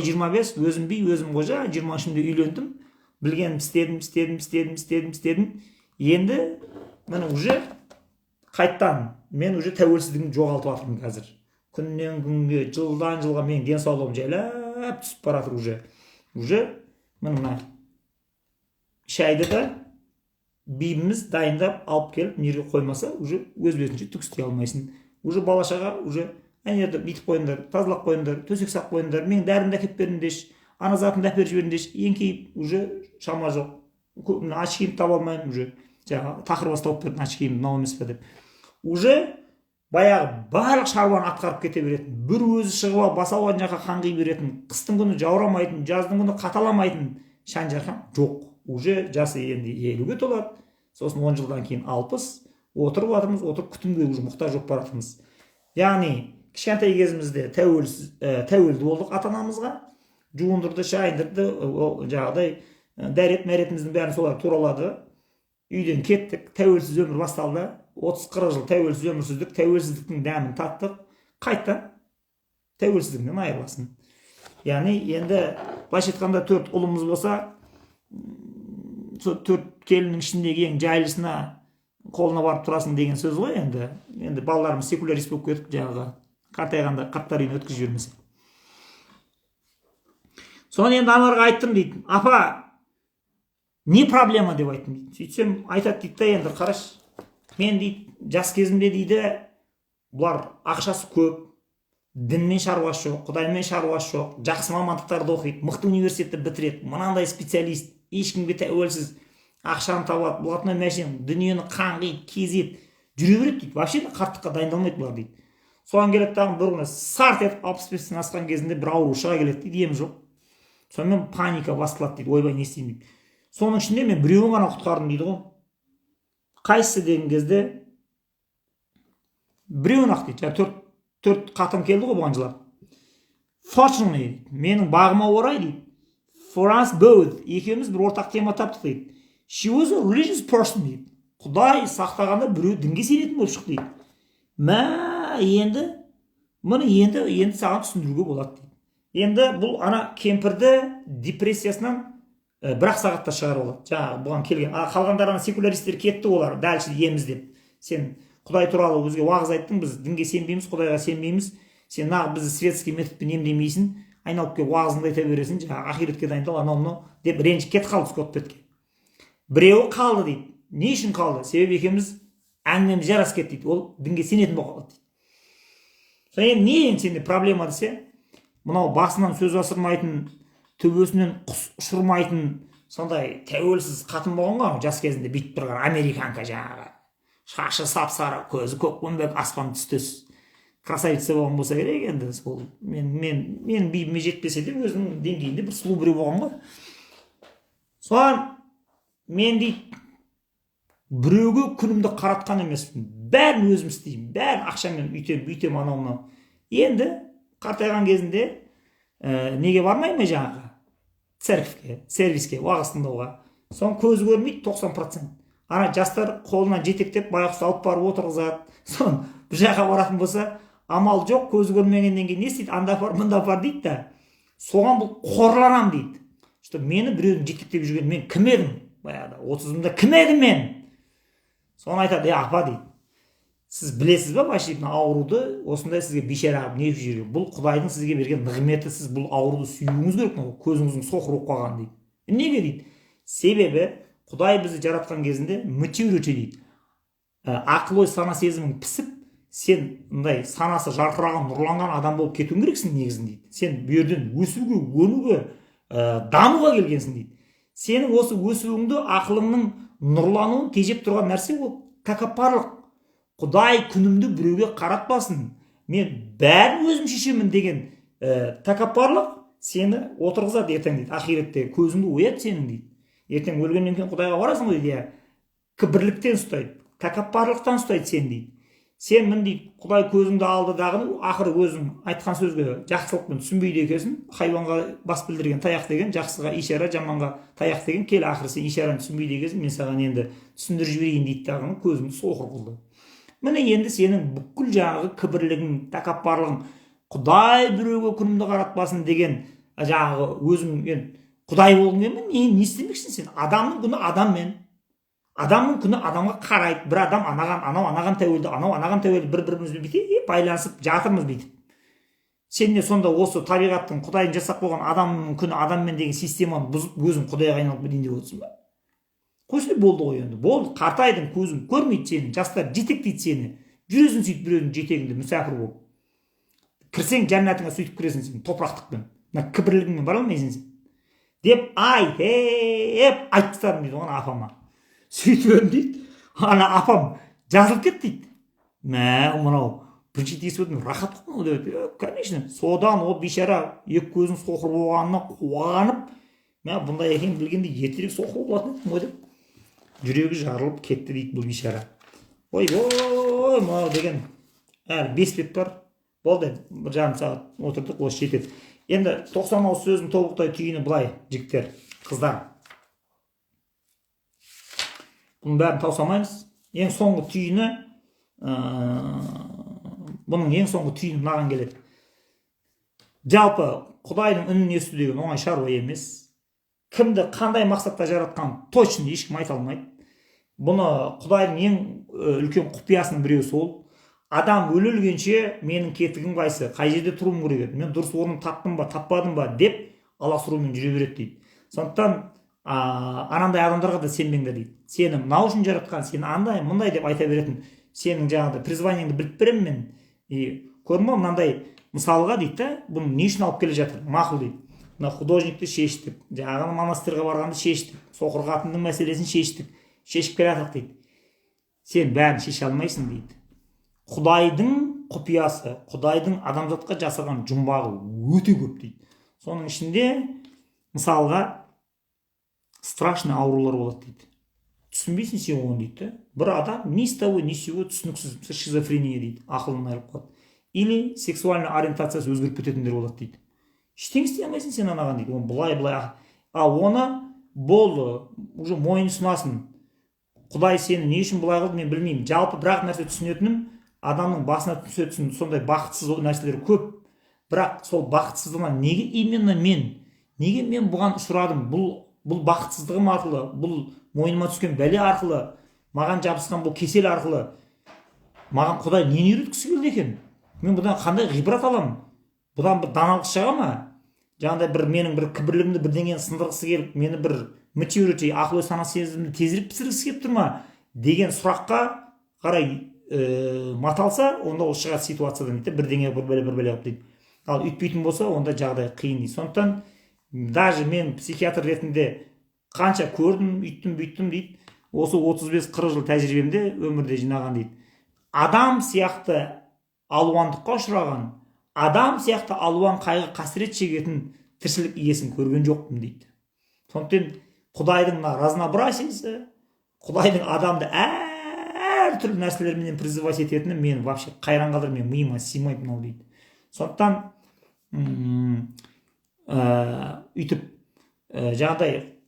A: 25, өзім би, өзім қожа, 23-ымда үйлендім. Білгенім істедім. Енді міне уже қайттан мен уже тәуелсіздігімді жоғалтып жатырмын қазір. Күннен күнге, жылдан жылға менің денсаулығым жайлап түсіп баратыр уже мына шайды да бейіміміз дайындап алып келіп неге қоймаса уже өз бетінше түк істей алмайсың. Уже бала-шаға уже әнерді бүйтіп қойыңдар, тазалап қойыңдар, төсек сап қойыңдар, менің дәрімді әкеп беріңдерші, ана затымды әперіп жіберіңдерші, еңкейіп уже шама жоқ. Аш киім таба алмаймын уже. Жаңағы тақырбас тауып бердің, аш киім мынау емес пе деп. Уже баяғы барлық шаруаны атқарып кете беретін, бір өзі шығып алып баса алған жаққа қаңғи беретін, қыстың күні жаурамайтын, жаздың күні қаталамайтын шан-жарқам жоқ. Уже жасы енді 50-ге толады, сосын 10 жылдан кейін 60, отырып жатырмыз, отырып күтімге уже мұқтаж болып баратырмыз. Яғни кішкентай кезімізде тәуелді болдық ата-анамызға, жуындырды, шайындырды, жаңағыдай дәрет-мәретіміздің бәрін солар туралады. Үйден кеттік, тәуелсіз өмір басталды. 30-40 жыл тәуелсіз өмір сүрдік, тәуелсіздіктің дәмін таттық, қайттан тәуелсіздігінен айырыласың. Яғни енді былайша айтқанда 4 ұлымыз болса, 4 келіннің ішіндегі ең жайлысына қолына барып тұрасың деген сөз ғой енді. Енді балаларымыз секулярист болып кетіп, жаңағы қартайғанда қарттар үйіне өткізіп жібермесе. Соны енді анарға айттым дейді. Апа, не проблема деп айттым дейді. Сөйтсем айтады дейді да, енді қараш, мен дейді, жас кезімде дейді, бұлар ақшасы көп, дінмен шаруасы жоқ, Құдаймен шаруасы жоқ, жақсы мамандықтарды оқиды, мықты университетті бітіреді, мынандай специалист, ешкімге тәуелсіз, ақшаны табады, бұлатына мәшен, дүниені қаңғиды, кезеді, жүре береді дейді. Вообще қарттыққа дайындалмайды бұлар дейді. Соған келеді тағы бір күні сарт етіп 65-тен асқан кезінде бір ауру шыға келеді дейді, ем жоқ. Сонымен паника басталады дейді, ойбай не істеймін дейді. Соның ішінде мен біреуін ғана құтқардым дейді ғой. Қайсысы деген кезде біреуін ақ дейді. Төрт қатым келді ғой бұған жылап. Fortunately, менің бағыма орай дейді. For us both, екеуміз бір ортақ тема таптық дейді. She was a religious person дейді. Құдай сақтағанда біреу дінге сенетін болып шықты дейді. Енді саған түсіндіруге болады дейді. Енді бұл ана кемпірді депрессиясынан бір-ақ сағатта шығарып алады. Жаңағы бұған келген. Қалғандар ана секуляристер кетті, олар дәлші еміз деп. Сен Құдай туралы өзге уағыз айттың, біз дінге сенбейміз, Құдайға сенбейміз. Сен нағыз бізді светский методпен емдемейсің, айналып келіп уағызыңды айта бересің, жаңағы ақиретке дайындал, анау деп ренжіп кетіп қалды скотпетке. Біреуі қалды дейді. Не үшін қалды? Себебі екеуміз әңгімеміз жарасып кетті дейді. Ол дінге сенетін болып қалды дейді. Содан не енді сенде проблема десе, мынау басынан сөз асырмайтын, төбесінен құс ұшырмайтын сондай тәуелсіз қатын болған ғой, жас кезінде бүйтіп тұрған американка, жаңағы шашы сап-сары, көзі көкпеңбек, аспан түстес красавица болған болса керек. Енді сол мен биіме жетпесе де өзінің деңгейінде бір сұлу біреу болған ғой. Соған мен дейді, біреуге күнімді қаратқан емеспін, бәрін өзім істеймін, бәрін ақшамен үйтем анау. Енді қартайған кезінде неге бармаймын жаңағы церковьке, сервиске, уағыз тыңдауға. Соң көзі көрмейді 90%. Ана жастар қолынан жетектеп байғұсты алып барып отырғызады. Соң бір жаққа баратын болса, амал жоқ, көзі көрмегеннен кейін не істейді? Анда апар, мында апар дейді да. Соған бұл қорланам дейді. Что мені біреудің жетектеп жүрген, мен кім едім? Баяғыда 30-ымда кім едім мен? Соны айтады, апа дейді. Сіз білесіз ба, башибін ауруды, осындай сізге бейшара не жүрген. Бұл Құдайдың сізге берген нығметі, сіз бұл ауруды сүюіңіз керек, көзіңіздің соқыр болып қалған дейді. Неге дейді? Себебі Құдай бізді жаратқан кезінде maturity дейді. Ақыл ой сана сезімің пісіп, сен мындай санасы жарқыраған, нұрланған адам болып кетуің керексің негізінде дейді. Сен бұл жерден өсуге, өнуге, дамуға келгенсің дейді. Сенің осы өсуіңді, ақылыңның нұрлануын тежеп тұрған нәрсе ол тәкаппарлық. Құдай күнімді біреуге қаратпасын, мен бәрін өзім шешемін деген тәкаппарлық сені отырғызады ертең дейді, ақиретте көзіңді ояды сенің дейді. Ертең өлгеннен кейін Құдайға барасың ғой дейді, кібірліктен ұстайды, тәкаппарлықтан ұстайды сен дейді. Сен мін дейді, Құдай көзіңді алды дағыны, ақыры өзің айтқан сөзге жақсылықпен түсінбейді екенсің. Хайуанға бас білдірген таяқ деген, жақсыға ишара, жаманға таяқ деген, кел ақыры сен ишараны түсінбейді екенсің, мен саған енді түсіндіріп жіберейін дейді дағыны, көзіңді соқыр қылды. Міне енді сенің бүкіл жаңағы кібірлігің, тәкаппарлығың, Құдай біреуге күнімді қаратпасын деген жаңағы өзің Құдай болғың келме, не істемекшісің сен? Адамның күні адаммен. Адамның күні адамға қарайды. Бір адам анаған тәуелді, анаған тәуелді, бір-бірімізбен бүйтіп байланысып жатырмыз бүйтіп. Сен не сонда осы табиғаттың Құдайын жасап қойған адамның күні адаммен деген системаны бұзып, өзің Құдайға айналып кетейін деп отырсың ба? Қойсын, болды ғой енді. Болды, қартайдың, көзің көрмейді сені, жастар жетектейді сені. Жүресің сөйтіп біреудің жетегінде мүсәпір болып. Кірсең жәннатыңа сөйтіп кіресің сен топырақтықпен. Мына кібірлігіңмен бара алмайсың сен. Деп айтып тастадым дейді оған апама. Сөйтіп дейді, ана апам жазылып кетті дейді. Мынау бірінші естіп өтім рахат қой деп. Конечно, содан о бейшара екі көзің соқыр болғанына қуанып, бұндай екенін білгенде ертерек соқыр болатын едім ғой деп. Жүрегі жарылып кетті дейді бұл бейшара. Ой, мынау деген әлі 5 бет бар. Болды, бір жарым сағат отырдық, осы жетеді. Енді 90 ауыз сөздің тобықтай түйіні былай, жігіттер, қыздар. Бұның бәрін таусамаймыз. Ең соңғы түйіні, бұның ең соңғы түйіні мынаған келеді. Жалпы Құдайдың үнін есту деген оңай шаруа емес. Кімді қандай мақсатта жаратқан точно ешкім айта алмайды. Бұны Құдайдың ең үлкен құпиясының біреуі сол. Адам өле-өлгенше менің кетігім қайсы, қай жерде тұруым керек еді, мен дұрыс орнын таптым ба, таппадым ба деп аласұрумен жүре береді дейді. Сондықтан анандай адамдарға да сенбеңдер дейді. Сені мынау үшін жаратқан, сені андай, мындай деп айта беретін, сенің жаңағыдай призваниеңді біліп беремін мен. Көрдің ба, мынандай мысалға дейді, бұны не үшін алып келе жатыр? Мақұл дейді. Мына художникті шештік, жаңағы монастырьға барғанды шештік, соқыр қатынның мәселесін шештік, шешіп келе жатырық дейді. Сен бәрін шеше алмайсың дейді. Құдайдың құпиясы, Құдайдың адамзатқа жасаған жұмбағы өте көп дейді. Соның ішінде мысалға страшный аурулар болады дейді. Түсінбейсің сен оны дейді. Бір адам ни с того ни с сего түсініксіз шизофрения дейді, ақылынан айырылып қалады. Или сексуальный ориентациясы өзгеріп кететіндер болады дейді. Ештеңе істей алмайсың сен анаған дейді. Оны былай. Оны болды, уже мойынсұнасын. Құдай сені не үшін былай қылды мен білмеймін. Жалпы бірақ нәрсе түсінетінім, адамның басына түсетін сондай бақытсыз нәрселер көп. Бірақ сол бақытсыздығынан неге мен бұған ұшырадым? Бұл бақытсыздығым арқылы, бұл мойныма түскен бәле арқылы, маған жабысқан бұл кесел арқылы маған Құдай нені үйреткісі келді екен? Мен бұдан қандай ғибрат аламын? Бұдан бір даналық шыға ма? Жаңағыдай бір менің бір кібірлігімді бірдеңені сындырғысы келіп, мені бір maturity, ақыл ой сана сезімді тезірек пісіргісі келіп тұр ма деген сұраққа қарай маталса, онда ол шығады ситуациядан дейді, бірдеңе бір бәле қылып дейді. Ал үйтпейтін болса, онда жағдай қиын дейді. Сондықтан даже мен психиатр ретінде қанша көрдім, үйттім дейді. Осы 35-40 жыл тәжірибемде өмірде жинаған дейді. Адам сияқты алуандыққа ұшыраған, адам сияқты алуан қайғы қасірет шегетін тіршілік иесін көрген жоқпын дейді. Сондықтан Құдайдың разнообразиесі, Құдайдың адамды әртүрлі нәрселермен призывать ететіні мен вообще қайран қалдырып, мен миыма сыймайды мынау дейді. Сондықтан үйтіп жағдай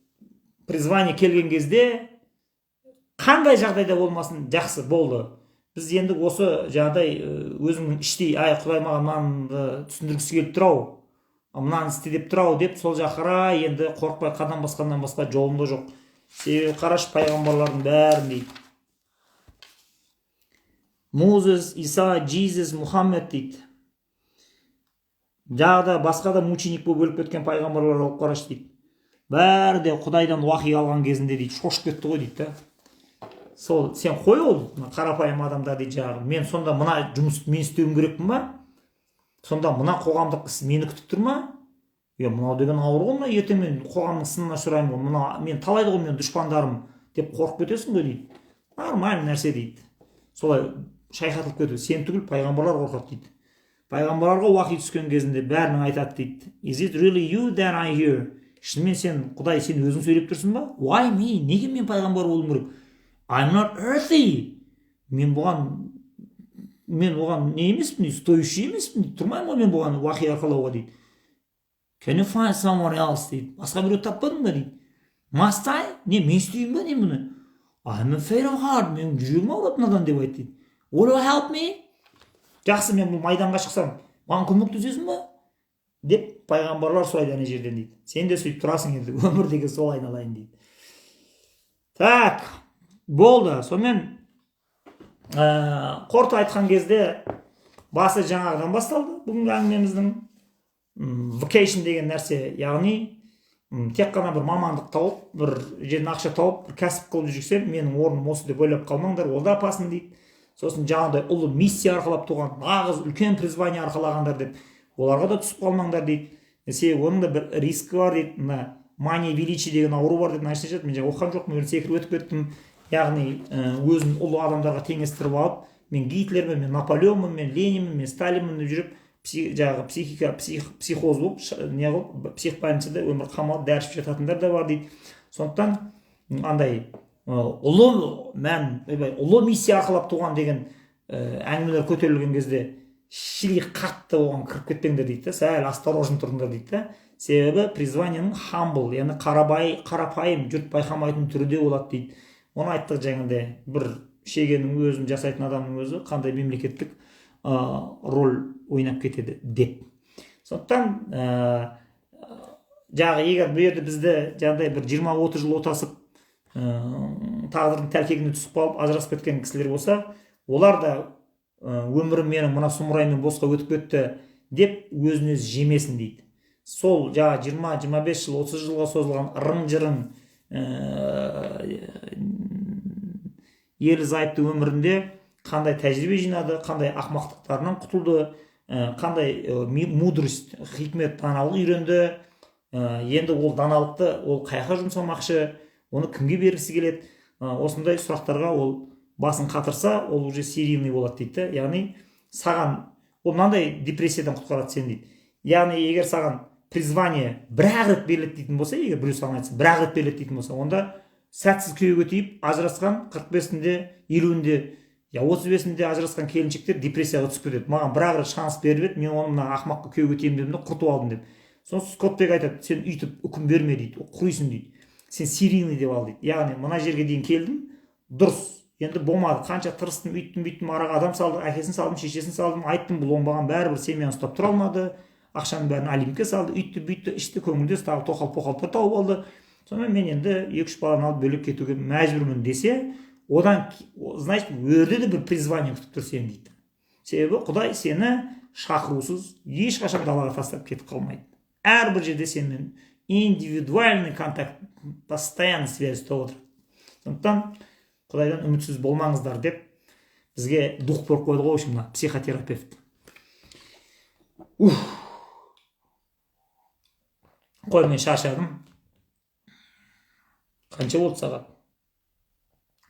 A: призвание келген кезде қандай жағдайда болмасын жақсы болды. Біз енді осы жағдай өзіңнің іштей, Құдай маған мынаны түсіндіргісі келіп тұр ау, мынаны істе деп тұр ау деп сол жақыра енді қорықпай қадам басқаннан басқа жолында жоқ. Себебі қарашы пайғамбарлардың бәрін дейді. Мозес, Иса, Джизус, Мұхаммед дейді. Жағда басқа да мученик болып өліп кеткен пайғамбарлар алып қарашы дейді. Бәрі де Құдайдан уахи алған кезінде дейді, шошып кетті ғой дейді. Сол сен қой ол қарапайым адамдар дейді жаңағы. Мен сонда мына жұмысты мен істеуім керекпін ба? Сонда мына қоғамдық іс мені күтіп тұр ма? Мынау деген ауыр ғой, мына ертең мен қоғамның сынына ұшыраймын ғой, мына мен талайды ғой мен дұшпандарым деп қорқып кетесің ғой дейді. нормальный нәрсе дейді. Солай шайқатылып кету. Сен түгіл, пайғамбарлар қорқады дейді. Пайғамбарларға уахи түскен кезінде бәрінің айтады дейді. Is it really you that I hear? Шынымен сен, Құдай, сен өзің сөйлеп тұрсың ба? Why me? Неге мен пайғамбар болуым керек? I'm not earthy. Мен оған не емеспін дейді, стоящий емеспін дейді, тұрмаймын ғой мен бұған уахи арқалауға дейді. Can you find someone else дейді. Басқа біреу таппадың ба дейді. Must I? Не, мен істеймін ба не бұны? I'm afraid of hard. Мен жүрегім ауырады мынадан деп айтты дейді. Will you help me? Жақсы, мен бұл майданға шықсам, маған көмектесесің ба? Деп пайғамбарлар сұрайды ана жерден дейді. Сен де сөйтіп тұрасың енді, өмірдегі сол айналайын дейді. Так, болды. Сонымен қорыта айтқан кезде басы жаңағыдан басталды бүгінгі әңгімеміздің. Vacation деген нәрсе, яғни тек қана бір мамандық тауып, бір жерден ақша тауып, бір кәсіп қылып жүрсем, менің орным осы деп ойлап қалмаңдар, ол да апасын дейді. Сосын жаңағыдай ұлы миссия арқалап туған, нағыз үлкен призвание арқалағандар деп, оларға да түсіп қалмаңдар дейді. Себебі оның да бір рискі бар дейді. Мына мания величие деген ауру бар деп нәрсе айтады. Мен жаңа оқыған жоқпын, секіріп өтіп кеттім. Яғни өзін ұлы адамдарға теңестіріп алып, мен Гитлермін, мен Наполеонмын, мен Ленинмін, мен Сталинмін деп жүріп, жаңағы психоз болып, не қылып, психбольницада өмір қамалып дәрі ішіп жататындар да бар дейді. Сондықтан андай ұлы миссия арқалап туған деген әңгімелер көтерілген кезде шили қатты оған кіріп кетпеңдер дейді. Сәл осторожно тұрыңдар дейді. Себебі призваниенің humble, яғни қарапайым, жұрт байқамайтын түрде болады дейді. Оны айттық жаңағыда, бір шегенің өзін жасайтын адамның өзі қандай мемлекеттік роль ойнап кетеді деп. Сондықтан жағы егер бұл жерде бізді жаңағыдай бір 20-30 жыл отасып тағдырдың тәлкегіне түсіп қалып ажырасып кеткен кісілер болса, олар да өмірім менің мына сұмыраймен босқа өтіп кетті деп өзін өзі жемесін дейді. Сол жаңа 20-25 жыл 30 жылға созылған ырың-жырың ерлі зайыпты өмірінде қандай тәжірибе жинады, қандай ақымақтықтарынан құтылды, қандай мудрость, хикмет, даналық үйренді. Енді ол даналықты ол қайға жұмсамақшы, оны кімге бергісі келеді. Осындай сұрақтарға ол басын қатырса, ол уже серийный болады дейді. Яғни саған ол мынандай депрессиядан құтқарады сен дейді. Яғни егер саған призвание бір-ақ рет беріледі дейтін болса, егер біреу саған айтса бір-ақ рет беріледі дейтін болса, онда сәтсіз күйеуге тиіп ажырасқан 45-інде, 50-інде, 35-інде ажырасқан келіншектер депрессияға түсіп кетеді. Маған бір-ақ рет шанс беріп еді, мен оны мына ақымаққа күйеуге тиемін дедім де құртып алдым деп. Сосын Скоттбек айтады, сен үйтіп үкім берме дейді, құйсын дейді. Сен серийный деп ал дейді. Яғни мына жерге дейін келдім, дұрыс. Енді болмады, қанша тырыстым, үйттім, араға адам салдым, әкесін салдым, шешесін салдым, айттым, бұл оңбаған бәрібір семьяны ұстап тұра алмады. Ақшаның бәрін олимпке салды, үйтті, ішті, көңілдес, тағы тоқал-поқалдар тауып алды. Сонымен мен енді 2-3 баланы алып бөлек кетуге мәжбүрмін десе, одан, значит, өрде де бір призвание күтіп тұр сені дейді. Себебі Құдай сені шақырусыз ешқашан далаға тастап кетіп қалмайды. Әрбір жерде сенімен индивидуальный контакт, постоянный связь ұстап отыр. Сондықтан Құдайдан үмітсіз болмаңыздар деп бізге дух беріп қойды ғой, мына психотерапевт. Қой, мен шаршадым. Қанша болды сағат?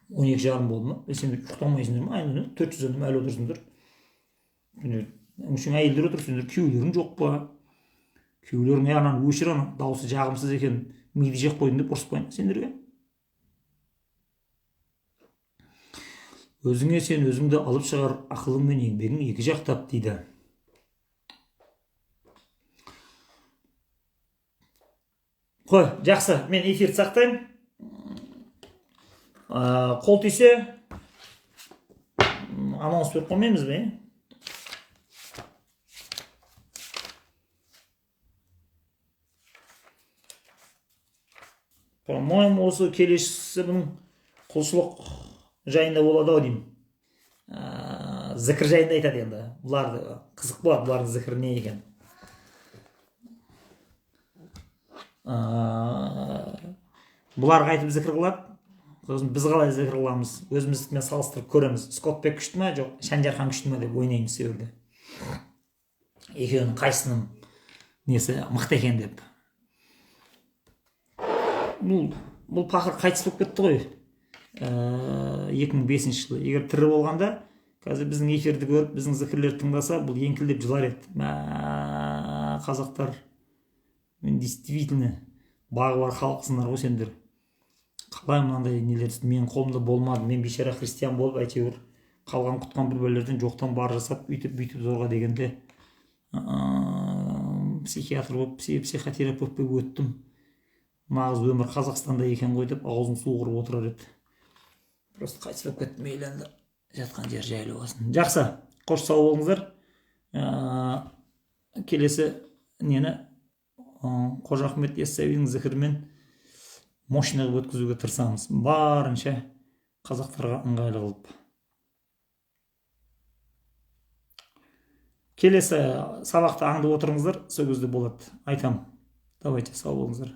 A: 12:30 болды ма? Сендер ұйықтамайсыңдар ма? Айны 400 адам әлі отырсыңдар. Үшін әйелдер отыр, сендер күйеулерің жоқ па? Күйеулерің аяғынан өшір, ана дауысы жағымсыз екен, миды жеп қойдың деп ұрыспайын сендерге. Өзіңе сен өзіңді алып шығар, ақылың мен еңбегің екі жақтап дейді. Қой, жақсы, мен эфирді сақтаймын. Қол тисе анонс беріп қоймаймыз бе? По-моему, осы келесісі бұның құлшылық жайында болады ау деймін. Зікір жайында айтады енді. Бұларды қызық болады, бұлардың зікірі не екен. Бұларға айтып зікір қылады. Сосын біз қалай зікір қыламыз, өзіміздікімен салыстырып көреміз. Скоттбек күшті ме, жоқ, Шанжархан күшті ме деп ойнаймыз сөйірде. Екеуінің қайсының несі мықты екен деп. Бұл пақыр қайтыс болып кетті ғой. 2005 жылы. Егер тірі болғанда, қазір біздің эфирді көріп, біздің зікірлерді тыңдаса, бұл еңкілдеп жылар еді. Қазақтар, мен действительно бағы бар халықсыңдар ғой сендер. Қалай мынандай нелер, менің қолымда болмады, мен бейшара христиан болып, әйтеуір қалған құтқан бір-бірлерден жоқтан бар жасап, бүйтіп зорға дегенде психиатр болып, психотерапевт болып өттім. Нағыз өмір Қазақстанда екен ғой деп аузын су құрып отырар еді. Просто қайтыс болып кетті, мейлі енді жатқан жер жайлы болсын. Жақсы, қош сау болыңыздар. Келесі нені Қожа Ахмет Яссауидің зікірімен мощный қылып өткізуге тырысамыз, барынша қазақтарға ыңғайлы қылып. Келесі сабақты аңдып отырыңыздар, сол кезде болады. Айтам. Давайте, сау болыңыздар.